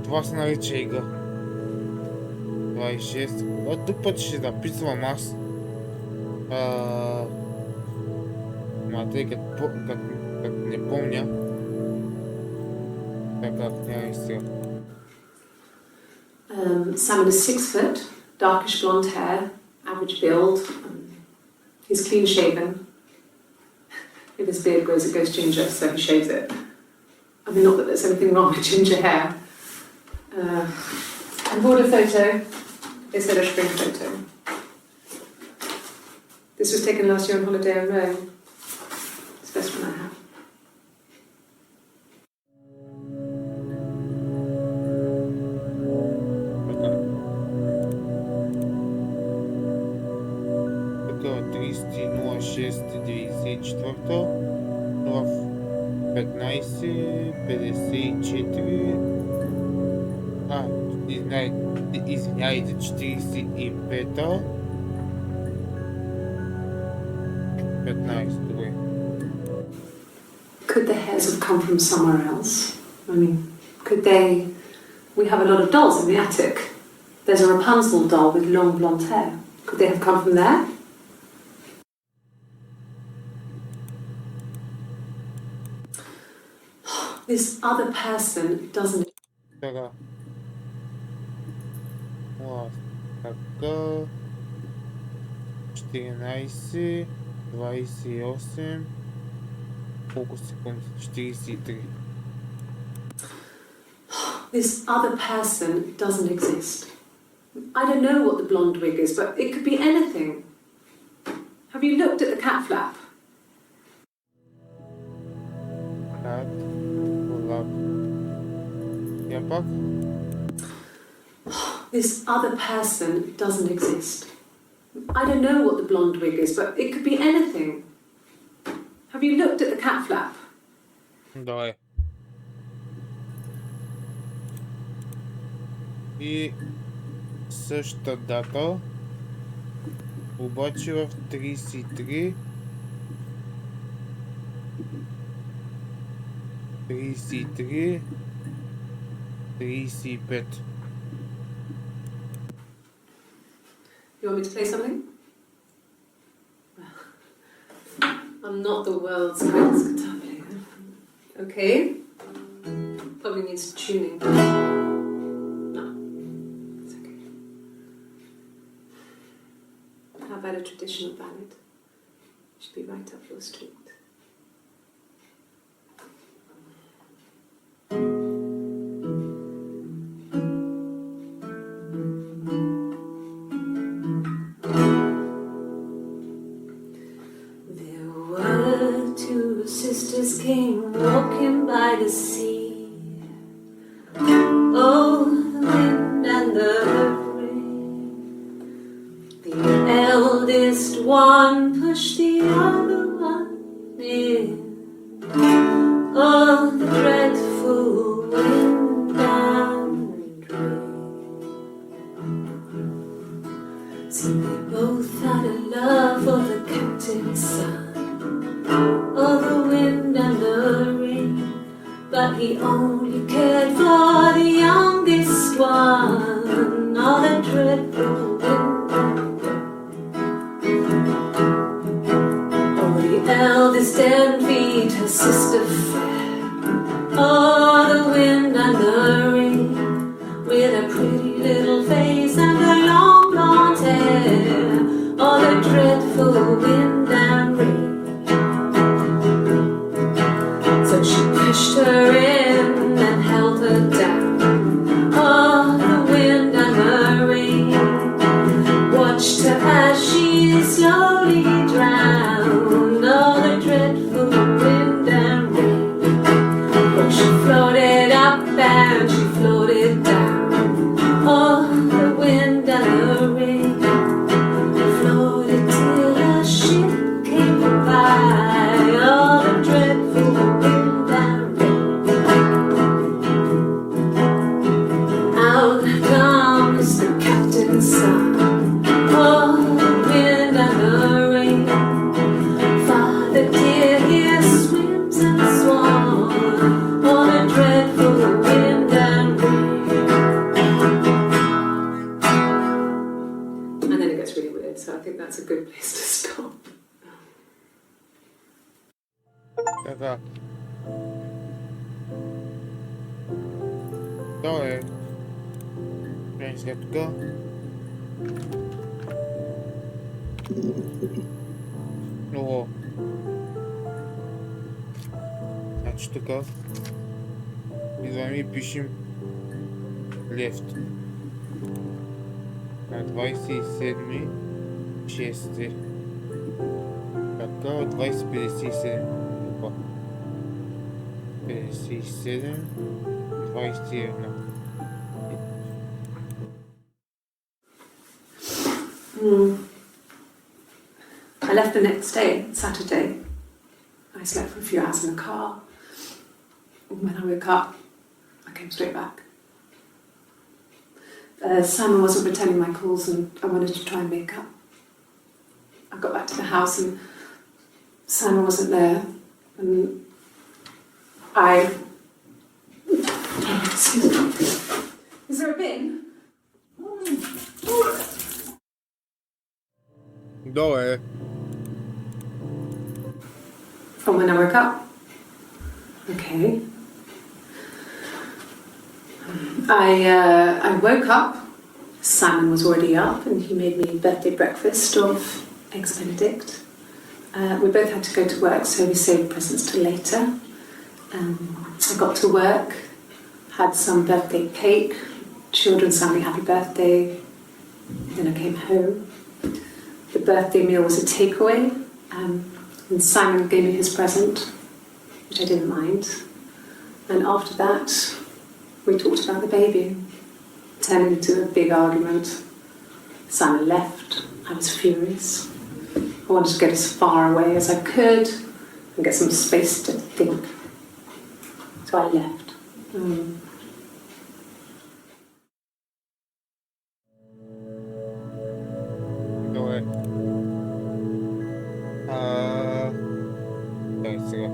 Това се нарича игра. 26. Тук път ще записвам аз. Тъй като не помня. Така, няма и сега. Simon is 6 foot, darkish blonde hair, average build. He's clean shaven. If his beard grows, it goes ginger, so he shaves it. I mean, not that there's anything wrong with ginger hair. And bought a photo. It's a spring photo. This was taken last year on holiday in Rome. It's the best one I have. 30.06.94, в 15.54, извиняйте, 45-то, 15, добре. Could the hairs have come from somewhere else? I mean, could they... We have a lot of dolls in the attic. There's a Rapunzel doll with long blonde hair. Could they have come from there? This other person doesn't... Така. Така. 14, 28. Колко секунди? 43. This other person doesn't exist. I don't know what the blonde wig is, but it could be anything. Have you looked at the cat flap? Cat flap. Я пак? This other person doesn't exist. I don't know what the blonde wig is, but it could be anything. Have you looked at the cat flap? Добре. И същата дата, обаче в 33, 35. You want me to play something? I'm not the world's greatest guitar player. Okay? Probably needs tuning. No, it's okay. How about a traditional ballad? Should be right up your street. Sisters came walking by the sea. Oh, the wind and the rain. The eldest one pushed the other one in. Oh, the dreadful wind and rain. So they both had a love for the captain's son. Oh, the wind and the rain, but he only cared for the youngest one. Oh, the dreadful wind and rain. Oh, the eldest envied her sister fair. Oh, the wind and the rain, with a pretty little face and her long blonde hair. Oh, the dreadful wind and rain. Pushed her in and held her down. Oh, the wind and the rain watched her as she slowly drowned. Oh, the dreadful wind and rain. Oh, she floated up and she floated down. Oh, the wind and the rain floated till the ship came by. Oh, the dreadful wind. That's a good place to stop. Така. Добре. Гледам сега тук. Много. Значи тук. Идваме и пишем left. На 27 6. Така, 2057. 57, 21. I left the next day, Saturday. I slept for a few hours in the car. When I woke up, I came straight back. Simon wasn't returning my calls and I wanted to try and make up. I got back to the house and Simon wasn't there. And excuse me. Is there a bin? Долу. From when I woke up. Okay. I woke up. Simon was already up and he made me birthday breakfast of eggs Benedict. We both had to go to work, so we saved presents till later. I got to work, had some birthday cake, children sang me happy birthday. Then I came home. The birthday meal was a takeaway, and Simon gave me his present, which I didn't mind. And after that, we talked about the baby, turning into a big argument. Simon left. I was furious. I wanted to get as far away as I could and get some space to think. So I left. Добре. Дай сега.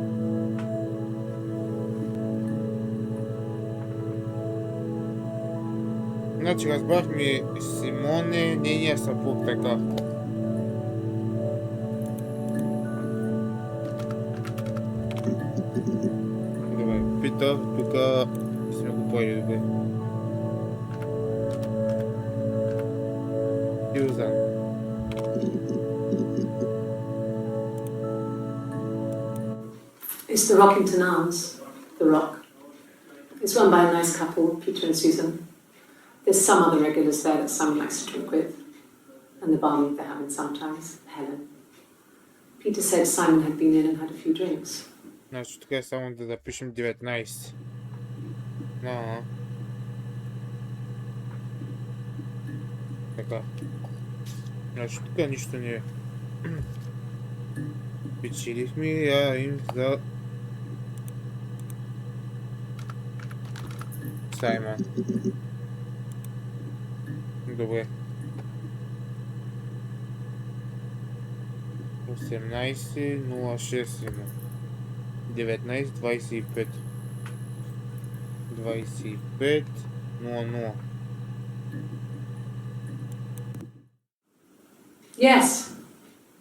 Значи разбрахме Симоне, нейния съпруг, така. Добре, Питър, тук сме го правили добре. Юзан. It's the Rockington Arms, The Rock. It's run by a nice couple, Peter and Susan. There's some other regulars there that Simon likes to drink with, and the barmaid they're having sometimes, Helen. Peter said Simon had been in and had a few drinks. Значи тук е само да запишем 19. No. Така. Значи тук нищо не е. Печелихме им за Саймон. Добре. 18.06 има. 19.25. 25.00. Yes,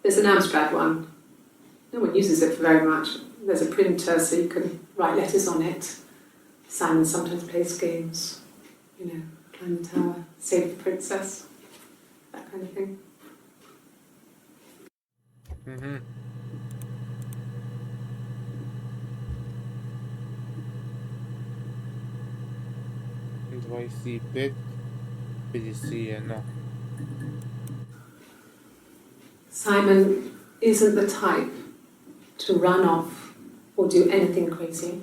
there's an abstract one. No one uses it for very much. There's a printer so you can write letters on it. Simon sometimes plays games, you know, climb the tower, save the princess, that kind of thing. Mm-hmm. Simon isn't the type to run off or do anything crazy.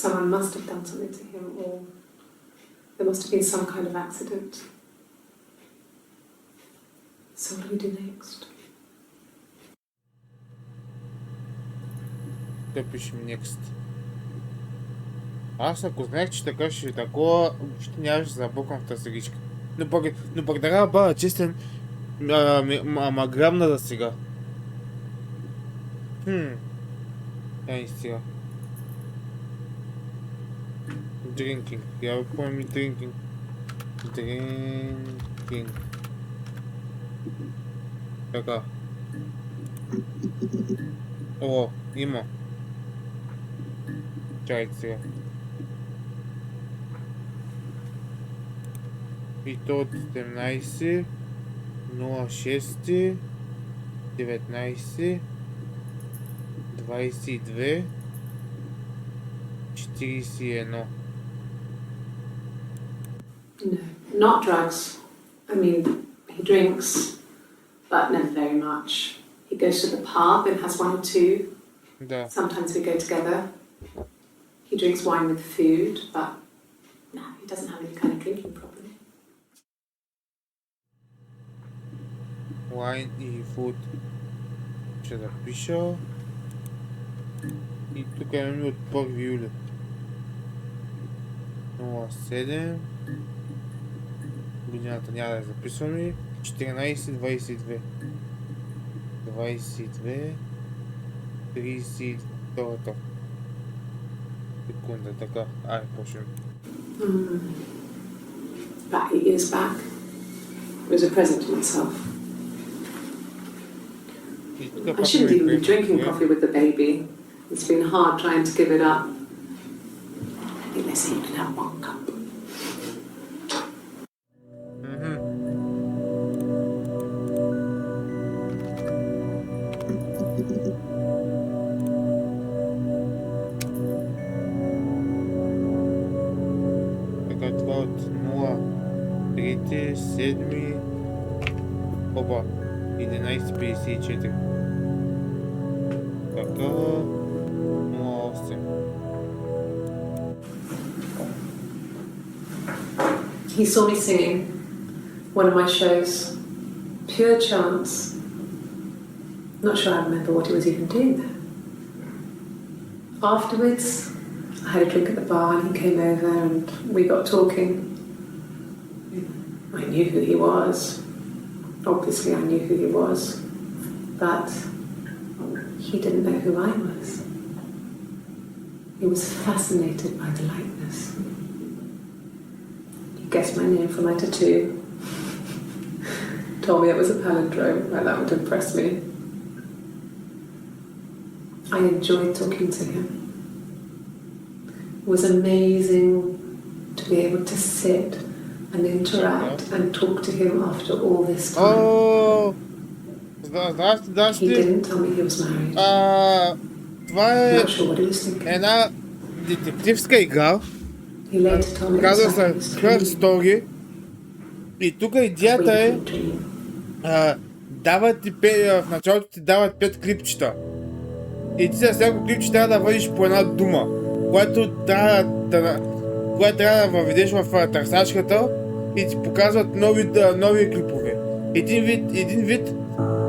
Someone must have done something to him, or there must have been some kind of accident. So what do we do next? Да пишем next. Аз ако знаех, че така ще е такова, въобще нямаше да забукам в тази игричка. Но пък да бъда честен, ама грабна за сега. Ай сега. Drinking. Я помня drinking. Drinking. Така. О, има. Чакайте сега. И то от 17, 06, 19, 22, 41. No, not drugs. I mean, he drinks, but never very much. He goes to the pub and has one or two. Да. Sometimes we go together. He drinks wine with food, but no, he doesn't have any kind of drinking problem. Wine и food. Ще запиша. И тук имаме от 1 юли. 07. Годината няма да я записваме. 14-22. 22. 32. Секунда, така. Ай, почнем. About 8 years back, it was a present to myself. I shouldn't even be drinking coffee with the baby. It's been hard trying to give it up. Maybe let's say you can have 1 cup. Така, това от 0, 3, 7, оба, 11.54. Така, 08. He saw me singing one of my shows, pure chance. Not sure I remember what he was even doing there. Afterwards, I had a drink at the bar and he came over and we got talking. I knew who he was. Obviously I knew who he was. But he didn't know who I was. He was fascinated by the likeness. He guessed my name from my tattoo. Told me it was a palindrome, like that would impress me. I enjoyed talking to him. It was amazing to be able to sit and interact and talk to him after all this time. Oh, that's He didn't tell me he was married. Това I'm е not sure what he was thinking. една детективска игра. He later told me it Казва was се like his Her dream. Story. И тук идеята е, дават ти в началото ти дават 5 клипчета. И ти за всяко клипче трябва да вършиш по една дума, която трябва да въведеш в търсачката и ти показват нови клипове. Един вид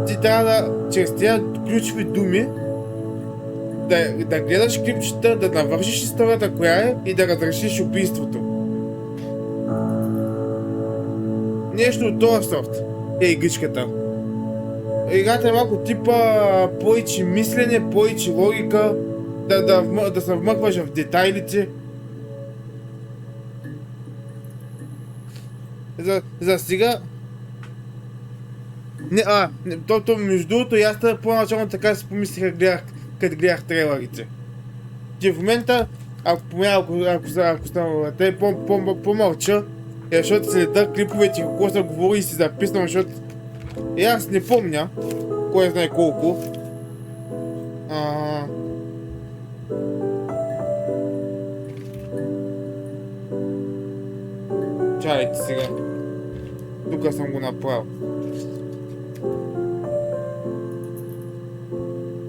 ти трябва да чрез тези ключови думи да гледаш клипчета, да навършиш историята коя е и да разрешиш убийството. Нещо от този сорт е игричката. Играта е малко типа повече мислене, повече логика, да се вмъкваш в детайлите. За сега... между другото, и аз по-начално така си помислих, като гледах трейлерите. Че в момента, ако те по-мълча, защото следа клиповете, какво са говори и си записвам, защото и аз не помня, кой знае колко. Чайте сега. Тук съм го направил.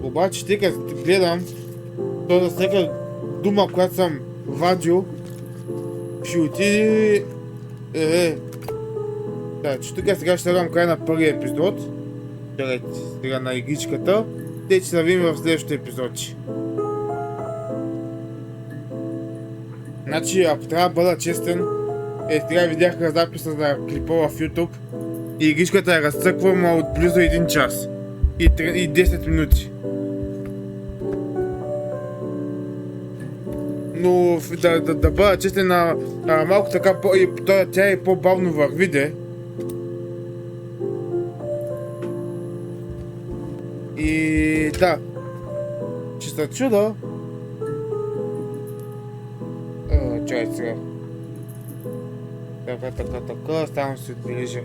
Обаче, тъй като гледам, то за всяка дума, която съм вадил, ще отиде... Да, че тук сега ще дам край на първия епизод. Чакайте сега на игричката. Те ще се видим в следващите епизоди. Значи, ако трябва да бъда честен, сега видях записа за клипа в YouTube и игричката я разцъквам от близо 1 час и 10 минути. Но да бъда честен, малко така, тя е по-бавно върви. И да, че се чуда. Чай сега. Така, само се отбележа.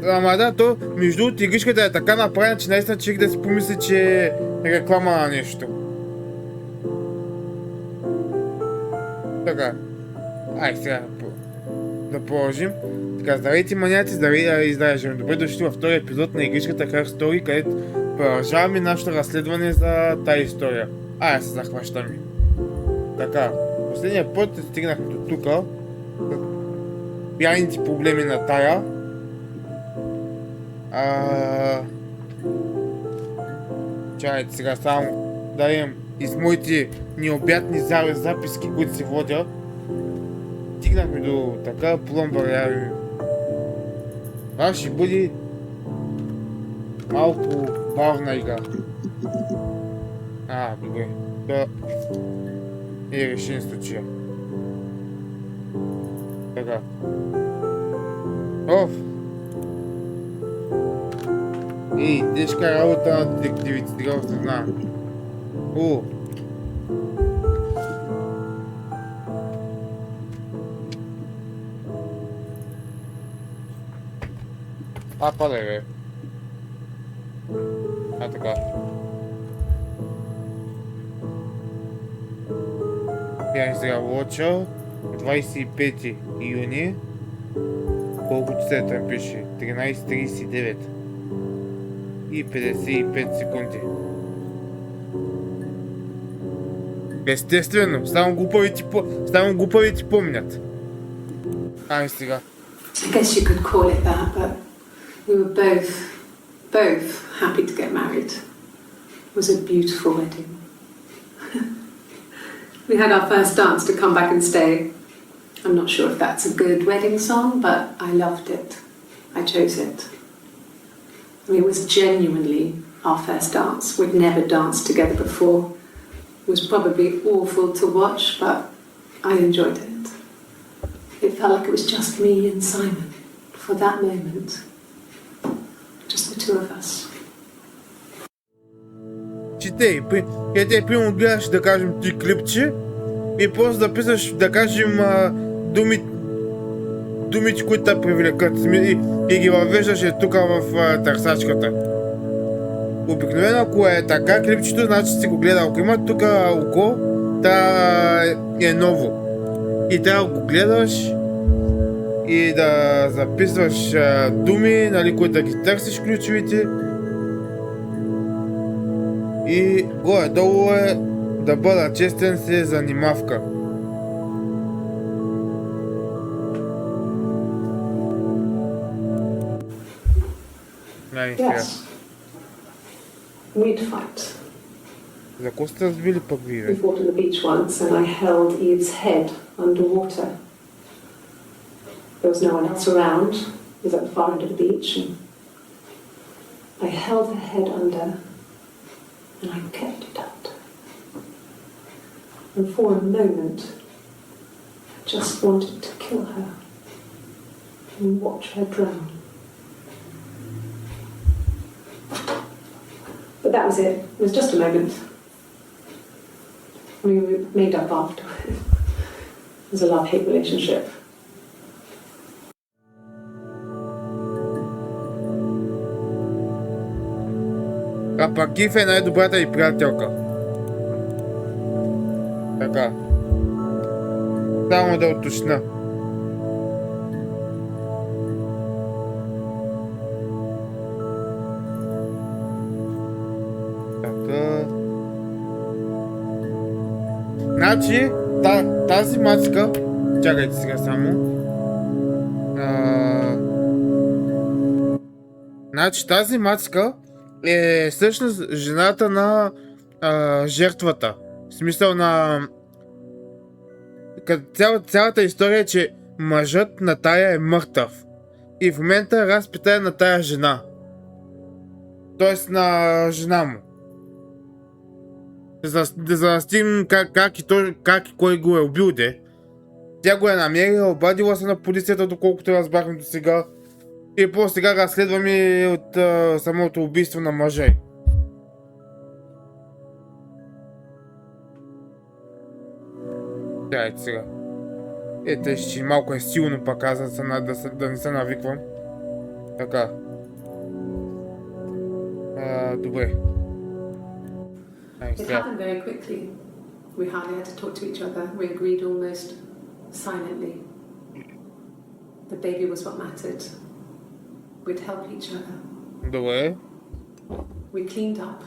Ама да, то между другото игричката е така направена, че наистина човек да си помисли, че е реклама на нещо. Така. Ай, сега да продължим. Така, здравейте маняци, здравейте, добре дошли във втория епизод на игричката Her Story, където продължаваме нашето разследване за тази история. Ай, се захващаме. Така, последния път стигнахме до тука. Пияните проблеми на тая. Чакайте сега само да имам из моите необятни записки, които си водя. Стигнахме до така пломбаря. Това ще бъде малко бавна игра. Добре. Да е решен случая. Така. Тежка работа на детективите, сега осъзнавам. Падай, бе. Така. Бях сега лоча. 25 юни. Колко часа там пише? 13:39. И 55 секунди. Естествено, само глупавите помнят. Сега. I guess you could call it that, but we were both happy to get married. It was a beautiful wedding. We had our first dance to come back and stay. I'm not sure if that's a good wedding song, but I loved it. I chose it. I mean, it was genuinely our first dance. We'd never danced together before. It was probably awful to watch, but I enjoyed it. It felt like it was just me and Simon for that moment. Just the two of us. Те примерно гледаш, да кажем, ти клипче и после да писаш, да кажем, думите, които те привлекат и ги въвеждаш тук в търсачката. Обикновено, ако е така клипчето, значи си го гледал. Ако има тук око, е ново. И трябва да го гледаш и да записваш думи, нали, които да ги търсиш ключовите. И горе-долу е да бъда честен се занимавка. Yes. We'd fight. За какво сте разбили пък вие? We fought on the beach once and I held Eve's head underwater. There was no one else around. It was at the far end of the beach and I held her head under and I kept it out. And for a moment I just wanted to kill her and watch her drown. But that was it. It was just a moment. I mean, we made up after. It was a love-hate relationship. А пак Киф е най-добрата и приятелка. Така. Само да уточня. Значи, тази мацка, чакайте сега само. Значи тази мацка е всъщност жената на жертвата. В смисъл на... Цялата история е, че мъжът на тая е мъртъв. И в момента разпита на тая жена. Тоест на жена му. За да стигнем как и кой го е убил, де. Тя го е намерила, обадила се на полицията, доколкото разбрахме до сега. И после сега разследваме от самото убийство на мъжа. Дайте сега. Ето ще малко е силно пак аз да не се навиквам. Така. Добре. It happened very quickly. We hardly had to talk to each other. We agreed almost silently. The baby was what mattered. We'd help each other. Добре. We cleaned up.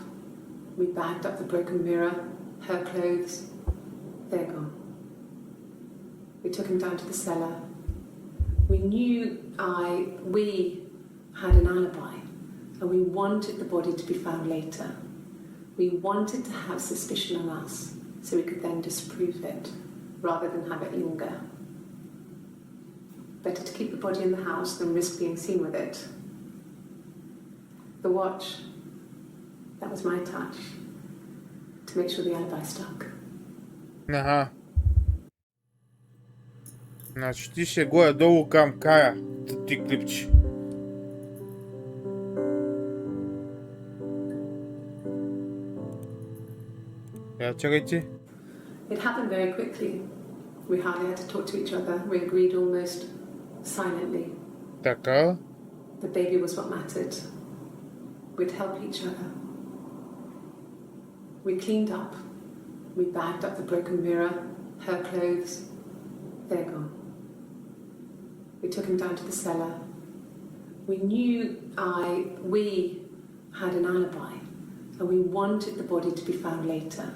We bagged up the broken mirror, her clothes. They're gone. We took him down to the cellar. We knew we had an alibi. and we wanted the body to be found later. We wanted to have suspicion on us so we could then disprove it rather than have it linger. Better to keep the body in the house than risk being seen with it. The watch, that was my touch to make sure the alibi stuck. Ага. Значи ти ще горе-долу към края ти клипче. Чакайте. It happened very quickly. We hardly had to talk to each other. We agreed almost silently. Така. The baby was what mattered. We'd help each other. We cleaned up. We bagged up the broken mirror, her clothes. They're gone. We took him down to the cellar. We knew we had an alibi, and we wanted the body to be found later.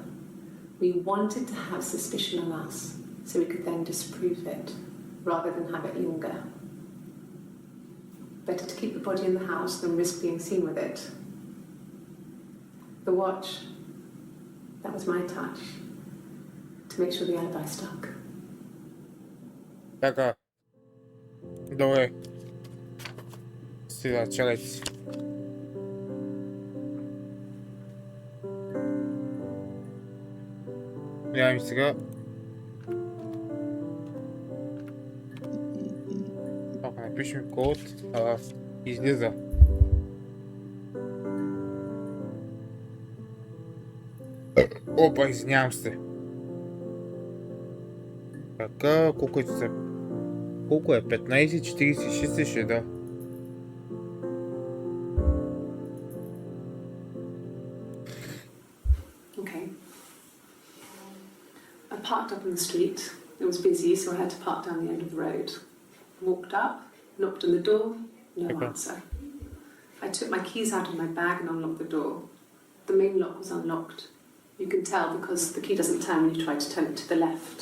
We wanted to have suspicion on us so we could then disprove it rather than have it linger. Better to keep the body in the house than risk being seen with it. The watch, that was my touch to make sure the alibi stuck. Така. Добре. Сега чакайте. Гледам сега. Ако напишем код, излиза. Опа, извинявам се. Така, колко е? Колко е? 15:46 ще да. Okay. I parked up on the street. It was busy, so I had to park down the end of the road. Walked up, knocked on the door, no answer. I took my keys out of my bag and unlocked the door. The main lock was unlocked. You can tell because the key doesn't turn when you try to turn it to the left.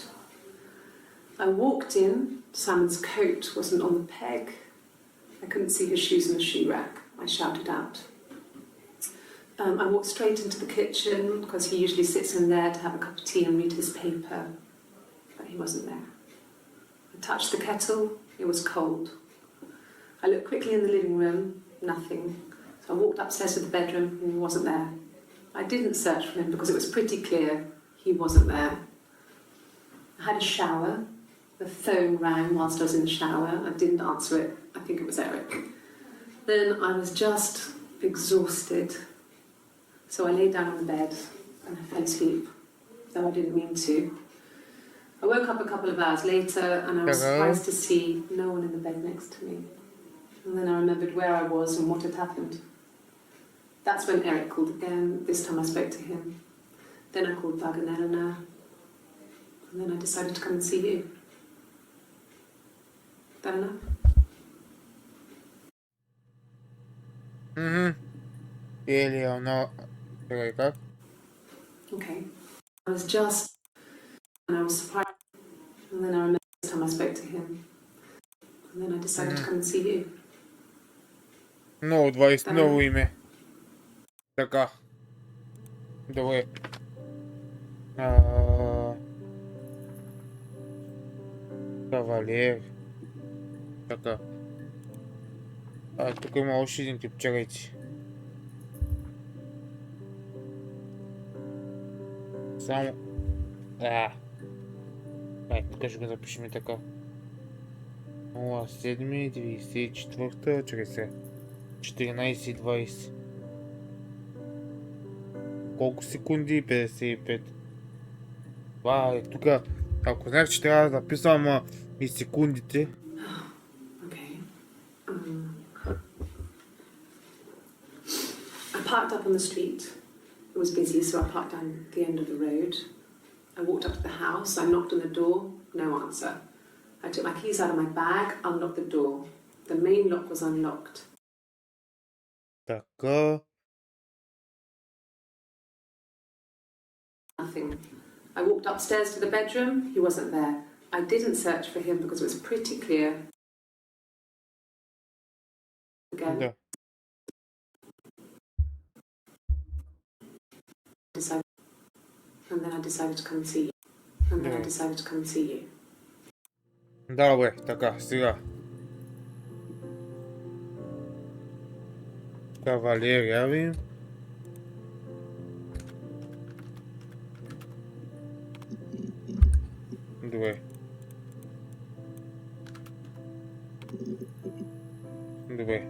I walked in. Simon's coat wasn't on the peg. I couldn't see his shoes in the shoe rack. I shouted out. I walked straight into the kitchen because he usually sits in there to have a cup of tea and read his paper, but he wasn't there. I touched the kettle, it was cold. I looked quickly in the living room, nothing. So I walked upstairs to the bedroom and he wasn't there. I didn't search for him because it was pretty clear he wasn't there. I had a shower. The phone rang whilst I was in the shower. I didn't answer it. I think it was Eric. Then I was just exhausted. So I lay down on the bed and I fell asleep, though I didn't mean to. I woke up a couple of hours later and I was surprised to see no one in the bed next to me. And then I remembered where I was and what had happened. That's when Eric called again. This time I spoke to him. Then I called Doug and Eleanor. And then I decided to come and see you. That enough? Или оно... Чакай, как? Okay. I was just... And I was surprised. And then I remembered this time I spoke to him. And then I decided to come and see you. Много 20 ново име. Така. Добре. Кавалер. Така. Тук има още един тип, чакайте. Само... тук ще го запишем така. 07-94, чакай се. 14:20. Колко секунди? 55. Това е тук. Ако знаех, че трябва да записвам и секундите. Okay. I parked up on the street. It was busy, so I parked down the end of the road. I walked up to the house. I knocked on the door. No answer. I took my keys out of my bag, unlocked the door. The main lock was unlocked. Така. Nothing. I walked upstairs to the bedroom. He wasn't there. I didn't search for him because it was pretty clear. Again. Да. And then I decided to come and see you. And then I decided to come and see you. Добре, така, сега. Кавалерия ви. Добре. Добре.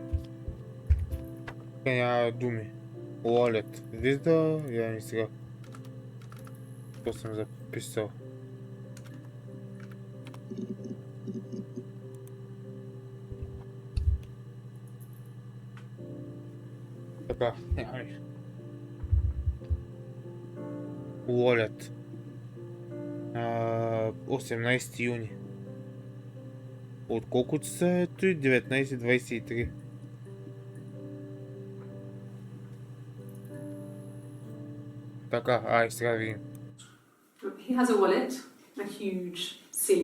Тук няма думи. Лолет. Вижда, я ми сега. Какво съм записал? Така, нямаме. Лолет. 18 юни. От колко часа е той? 19:23. Така, ай, сега видим. He has a wallet, a huge seal.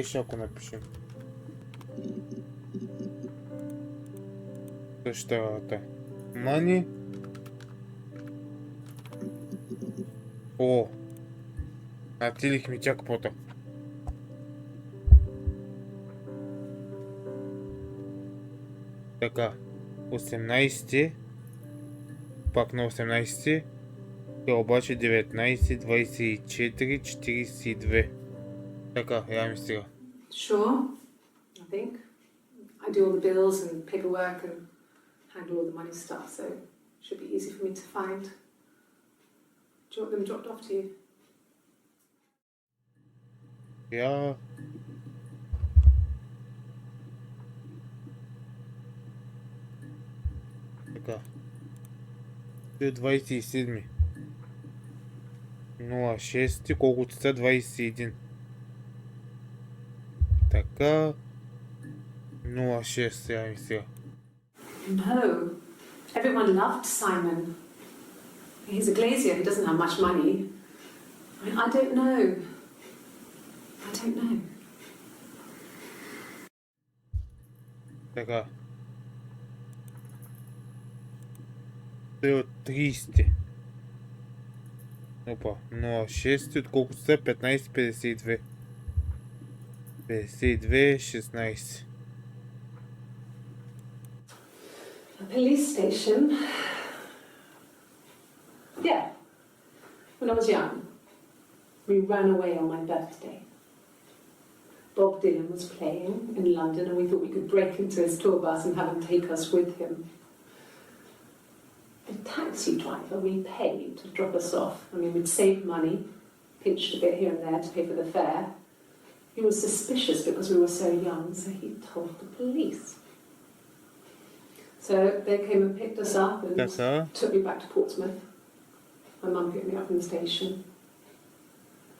Ще ако напишем. Същата. Мани. О! Натилихме чак пота. Така. 18. Пак на 18. И обаче 19, 24, 42. Така, я ми сега. Sure, I think. I do all the bills and paperwork and handle all the money stuff, so it should be easy for me to find. Do you want them dropped off to you? Я... Така. 27. 06. Колко часа? 21. Така. 06 сега ми сега. No. Everyone loved Simon. He's a glazier, he doesn't have much money. I don't know. I don't know. Така. Той от 30. Опа. 06. От колко часа? 15:52. 52:16. A police station. Yeah. When I was young, we ran away on my birthday. Bob Dylan was playing in London and we thought we could break into his tour bus and have him take us with him. The taxi driver we paid to drop us off. I mean, we'd saved money, pinched a bit here and there to pay for the fare. He was suspicious because we were so young, so he told the police. So they came and picked us up and took me back to Portsmouth. My mum picked me up from the station.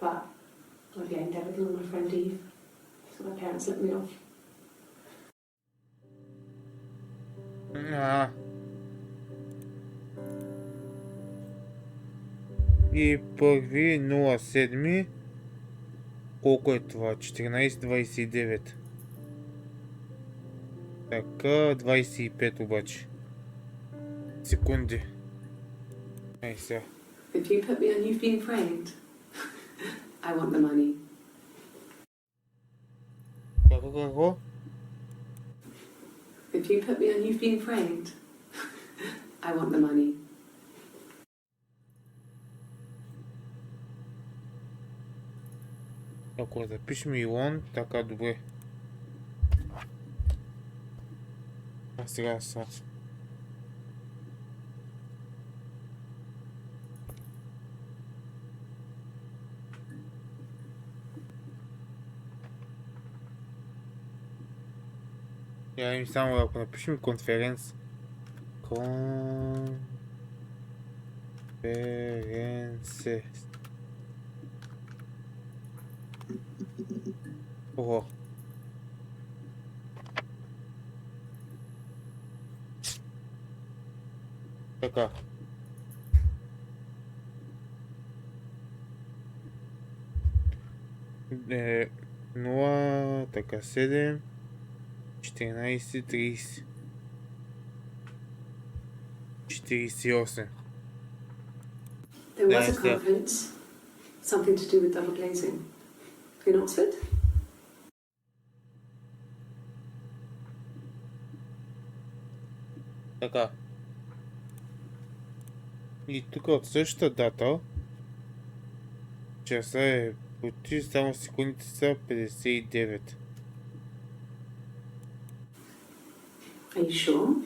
But I blamed everything on my friend Eve. So my parents let me off. И първи 07. Колко е това? 14:29. Така, 25 обаче. Секунди. Ай сега. If you put me on You've Been Framed, I want the money. Какво? If you put me on You've Been Framed, I want the money. Ако запишем Илон, така добре. А сега са. Я им само ако напишем конференц. Конференце. Ого. Така. Нула, така 7, 14, 30, 48. There was a Yes, yeah. conference, something to do with double glazing. In Oxford? Така. И тук от същата дата часа е почти, само секундите са 59. Are you sure?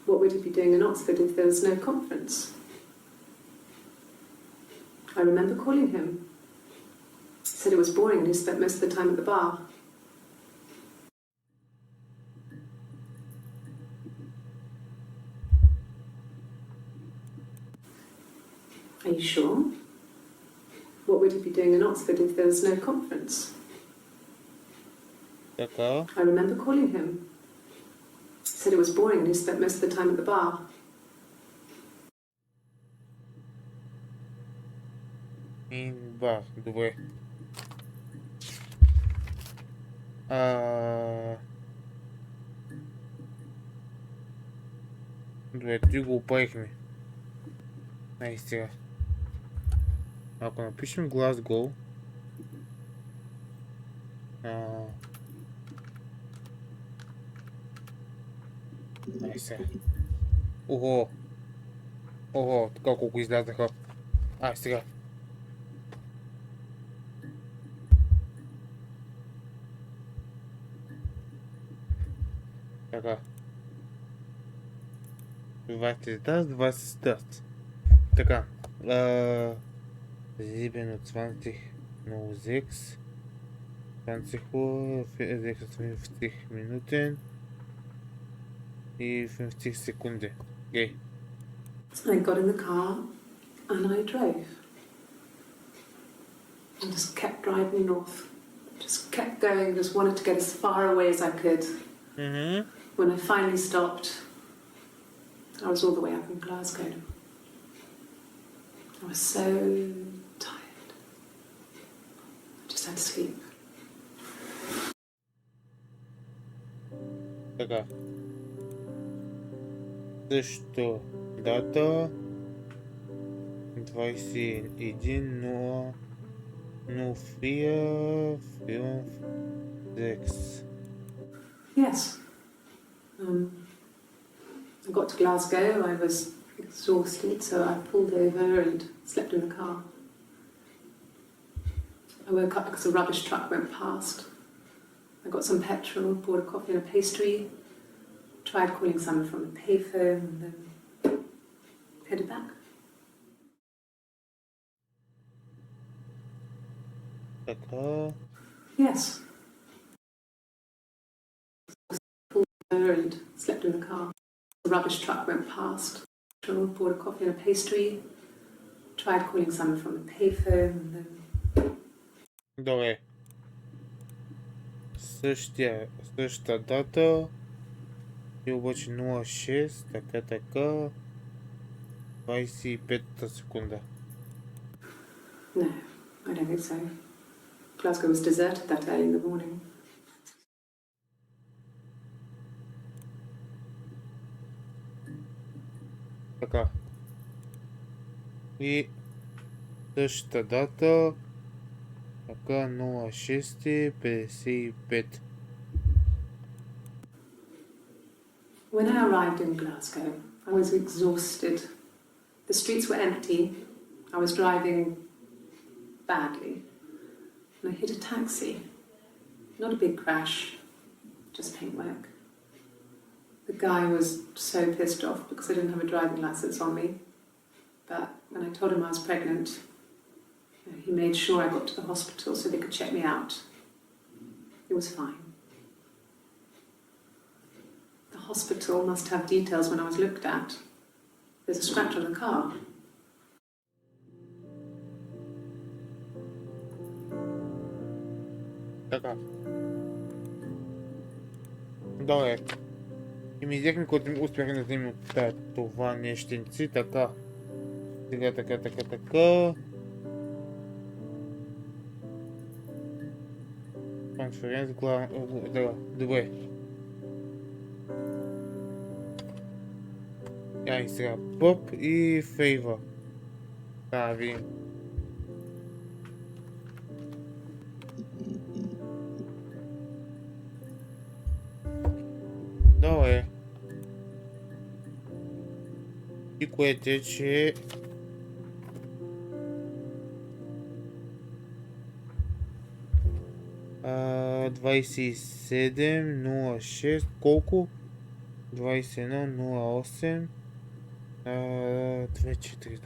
What would he be doing in Oxford if there was no conference? I remember calling him. He said it was boring and he spent most of the time at the bar. Are you sure? What would he be doing in Oxford if there was no conference? Така. I remember calling him. He said it was boring and he spent most of the time at the bar. Бар, добре. Добре, ти го оправихме. Наистина. Ако напишем Glasgow, наистина. Ого! Ого, така колко излязаха. Сега. Така. 20 старт, 20 старт. Така. 27 06. 20 Uhr, 56 Minuten и 50 Sekunden. Okay. So I got in the car and I drove. And just kept driving north. Just kept going, just wanted to get as far away as I could. When I finally stopped, I was all the way up in Glasgow. I was so tired. I just had to sleep. Така. Също дата 21 04 филм 6. Yes. I got to Glasgow, I was exhausted, so I pulled over and slept in the car. I woke up because a rubbish truck went past. I got some petrol, bought a coffee and a pastry, tried calling someone from a payphone, and then headed back. Така. Yes. Pulled over and slept in the car. A rubbish truck went past. Bought a coffee and a pastry, tried calling someone from a payphone, and then... Добре. Същата дата и обаче 06, така, 25 секунда. No, I don't think so. Glasgow was deserted that early in the morning. Така. И същата дата, така, 06, 55. When I arrived in Glasgow, I was exhausted. The streets were empty. I was driving badly. And I hit a taxi. Not a big crash, just paintwork. The guy was so pissed off because I didn't have a driving license on me. But when I told him I was pregnant, he made sure I got to the hospital so they could check me out. It was fine. The hospital must have details when I was looked at. There's a scratch on the car. Така. Добре. И ми взехме, когато успяхме да вземем от това нещенци, така. Сега така. Конференц главна... Добре. И сега Поп и Фейва. Да, видим. Добре. И което е, че... А, 27.06, колко? 21.08, 24.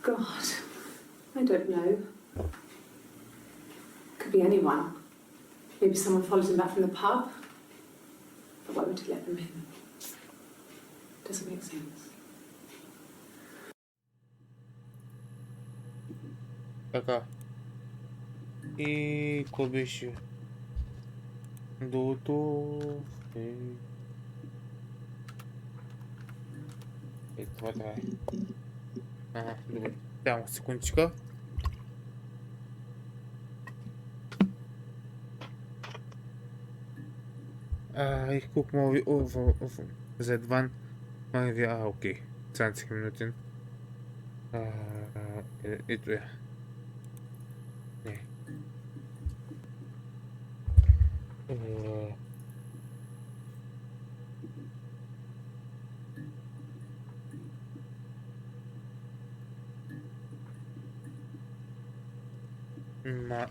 God, I don't know. Could be anyone. Maybe someone follows him back from the pub. But why would he let them in? Doesn't make sense. Така. И какво беше? Другото... това трябва. Ага, добре. Само секундичка. Ich guck mal, seit wann machen wir... okay. 20 Minuten. Etwa. Nee.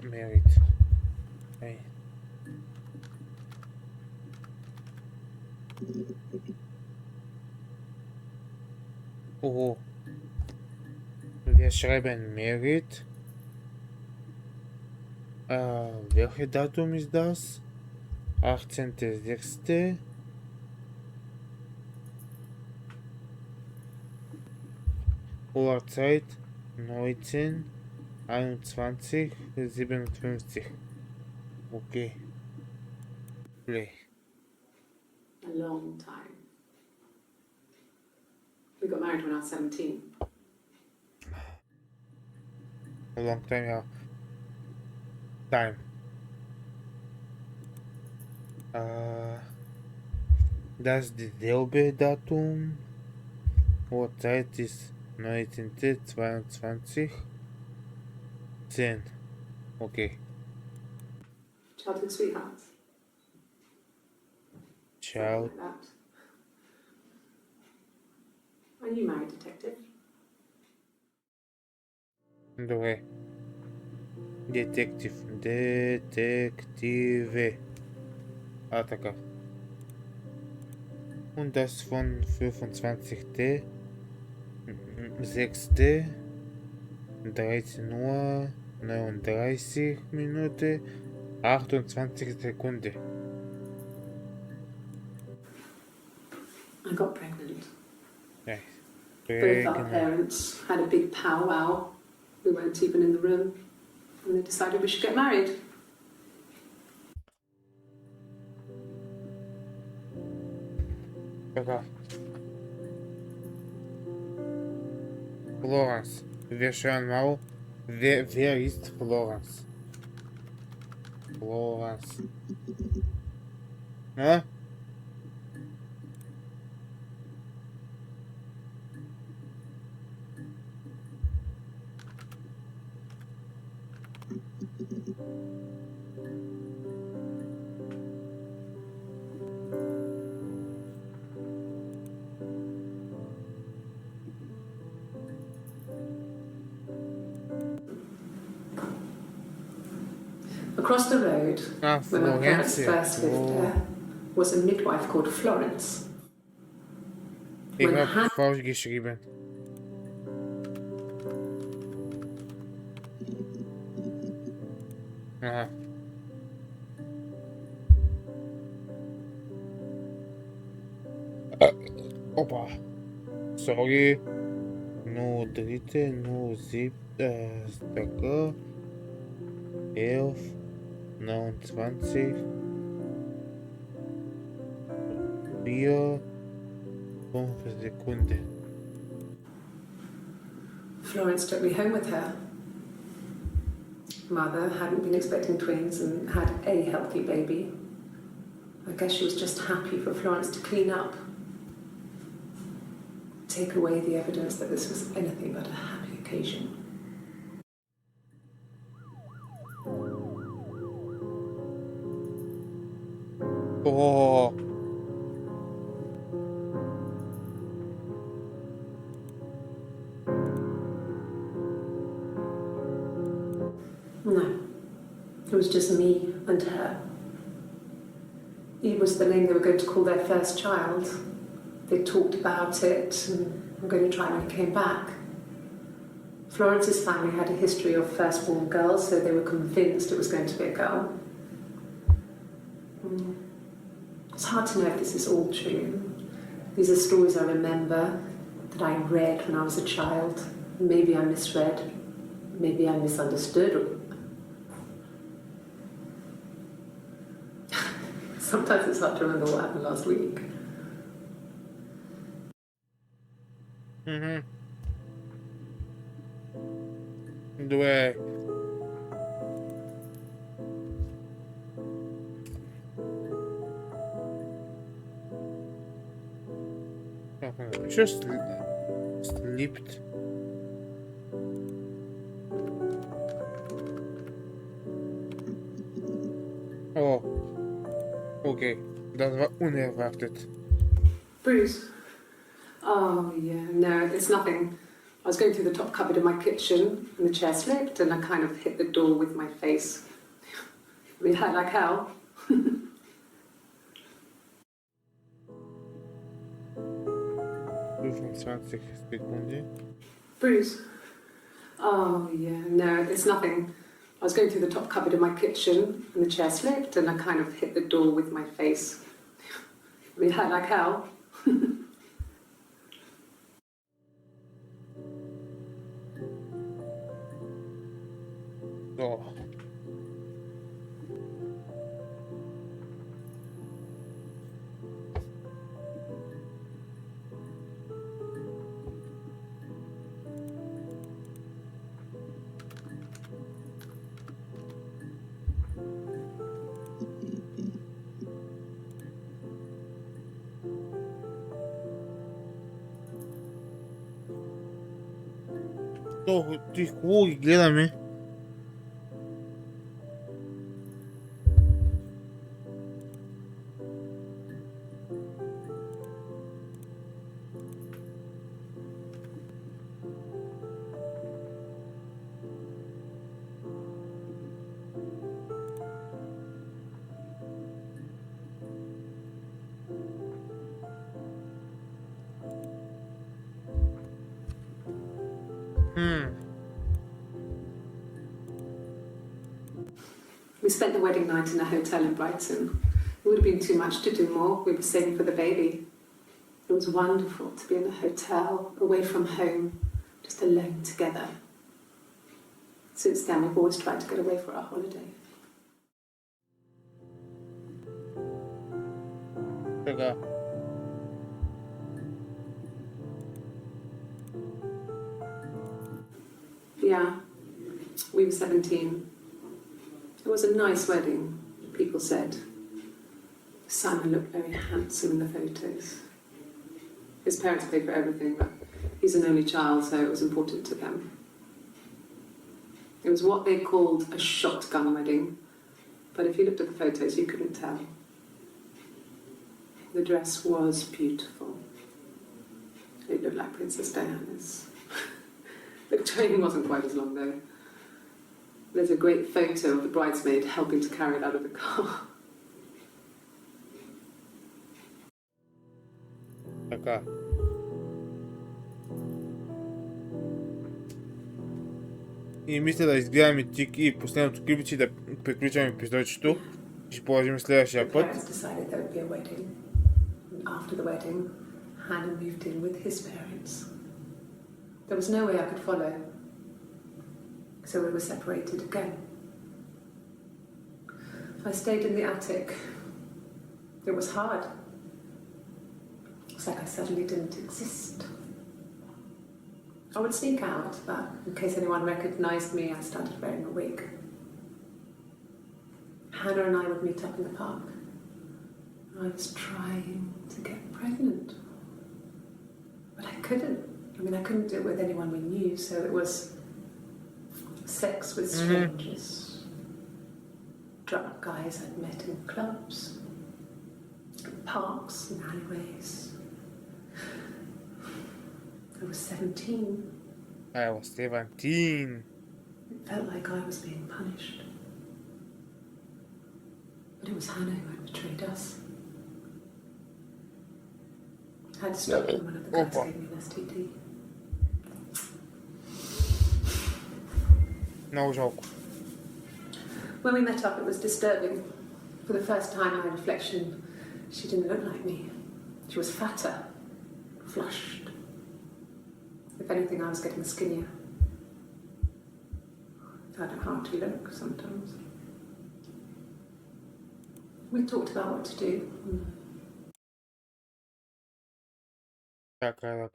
Merit. Hey. Oh. Wir schreiben Merit. Welches Datum ist das? 18.06. Uhrzeit 19, 21, 57. Okay. Play. A long time. We got married when I was 17. A long time, yeah. Time. Das ist dieselbe Datum. Uhrzeit ist 19.22. 10. Okay. Childhood sweethearts. Ciao. Something like that. Are you married, detective? Добре. Детективе. Така. Und das von 25. 6. 13 Uhr 39 Minuten 28 Sekunden. I got pregnant. Ja. Both our parents had a big powwow. We weren't even in the room. And they decided we should get married. Така. Florence. Wir schauen mal, wer ist Florence? Florence. Ja? Across the road, where my parents Florencia. first lived there, was a midwife called Florence. Ich When hab Han- falsch geschrieben. Aha. Опа. Sorry. No dritte, no така. 11, 29. Rio 11 secunde. Florence took me home with her. Mother hadn't been expecting twins and had a healthy baby. I guess she was just happy for Florence to clean up. Take away the evidence that this was anything but a happy occasion. Oh. No, it was just me and her. Eve was the name they were going to call their first child. They talked about it and were going to try when it came back. Florence's family had a history of firstborn girls, so they were convinced it was going to be a girl. It's hard to know if this is all true. These are stories I remember, that I read when I was a child. Maybe I misread, maybe I misunderstood. Sometimes it's hard to remember what happened last week. Due. Just slipped. Oh, okay, dat was unerwartet. Bruce? Oh, yeah, no, it's nothing. I was going through the top cupboard in my kitchen and the chair slipped and I kind of hit the door with my face. I mean, it hurt like hell. 25 sekunde. Bruce? Oh, yeah, no, it's nothing. I was going through the top cupboard in my kitchen and the chair slipped and I kind of hit the door with my face. I mean, it hurt like hell. そう。То, ти хубаво ги гледаме. We spent the wedding night in a hotel in Brighton. It would have been too much to do more. We were saving for the baby. It was wonderful to be in a hotel, away from home, just alone together. Since then, we've always tried to get away for our holiday. Така. Yeah, we were 17. It was a nice wedding, people said. Simon looked very handsome in the photos. His parents paid for everything, but he's an only child, so it was important to them. It was what they called a shotgun wedding, but if you looked at the photos, you couldn't tell. The dress was beautiful. It looked like Princess Diana's. The train wasn't quite as long, though. There's a great photo of the bridesmaid helping to carry it out of the car. Така. И мисля да изгледаме тик и последното клипче да приключваме епизодчето. Ще положим следващия The път. parents decided there would be a wedding. And after the wedding, Hannah moved in with his parents. There was no way I could follow, so we were separated again. I stayed in the attic. It was hard. was like I suddenly didn't exist. I would sneak out, but in case anyone recognised me, I started wearing a wig. Hannah and I would meet up in the park. I was trying to get pregnant, but I couldn't. I mean, I couldn't do it with anyone we knew, so it was sex with strangers, drunk guys I'd met in clubs, parks and alleyways. I was 17. I was 17. It felt like I was being punished. But it was Hannah who had betrayed us. I had to stop when one of the guys gave me an STD. Много жалко. When we met up, it was disturbing. For the first time, my reflection, she didn't look like me. She was fatter, flushed. If anything, I was getting skinnier. I found it hard to look sometimes. We talked about what to do. Така.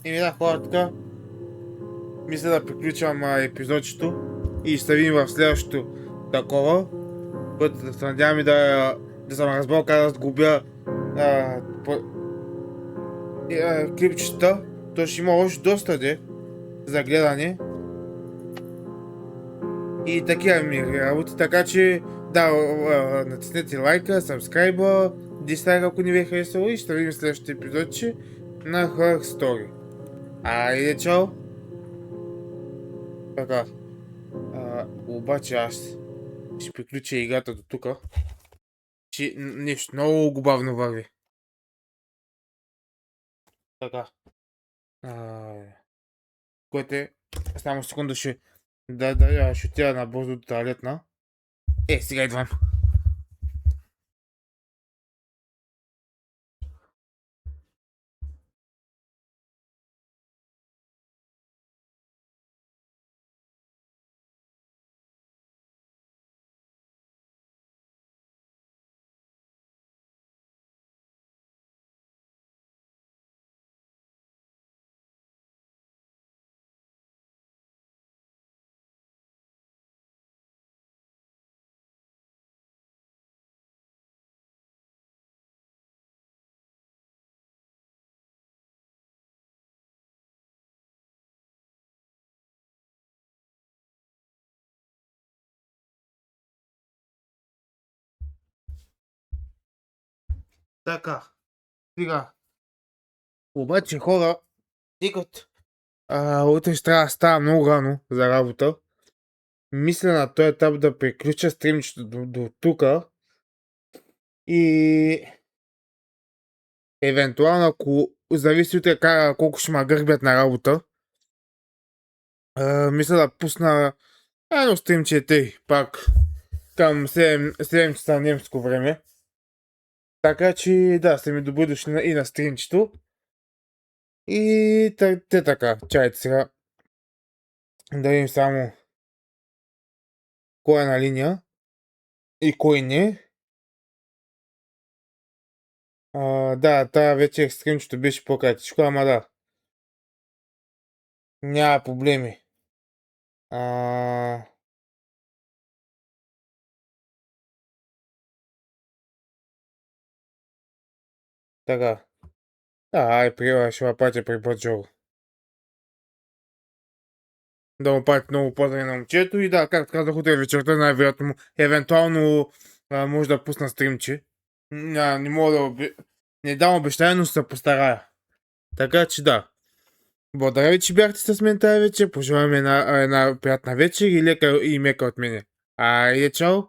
И да, хора, така. Мисля да приключвам епизодчето и ще се видим в следващото такова, което да се надявам и да съм разбрал как да сгубя клипчета. То ще има още доста за гледане. И такива ми работи, така че да, натиснете лайка, сабскрайба, дизлайк ако не ви е харесало и ще видим следващото епизодче на Horror Story. Айде, чао! Така. Обаче аз ще приключа играта до тук. Че нещо много бавно върви. Така. Което е... Само секунда ще... ще отида набързо до тоалетна. Сега идвам. Така. Сега. Обаче хора, тъй като утре ще трябва да става много рано за работа, мисля на този етап да приключа стримчето до тук и евентуално ако зависи утре колко ще ме гърбят на работа, мисля да пусна едно стримче пак към 7 часа немско време. Така че да, сте ми добри дошли и на стримчето. И те така, чайте сега да видим само кой е на линия и кой не. Да, тая вече стримчето беше по-кратичко, ама да. Няма проблеми. Така. Да, ще ме пратя при Баджо. Да му пратя много поздрави на момчето и да, както казах, утре вечерта най-вероятно евентуално може да пусна стримче. Не мога да не дам обещание, но ще се постарая. Така че да. Благодаря ви, че бяхте с мен тази вечер. Пожелавам една приятна вечер и лека и мека от мене. Айде, чао!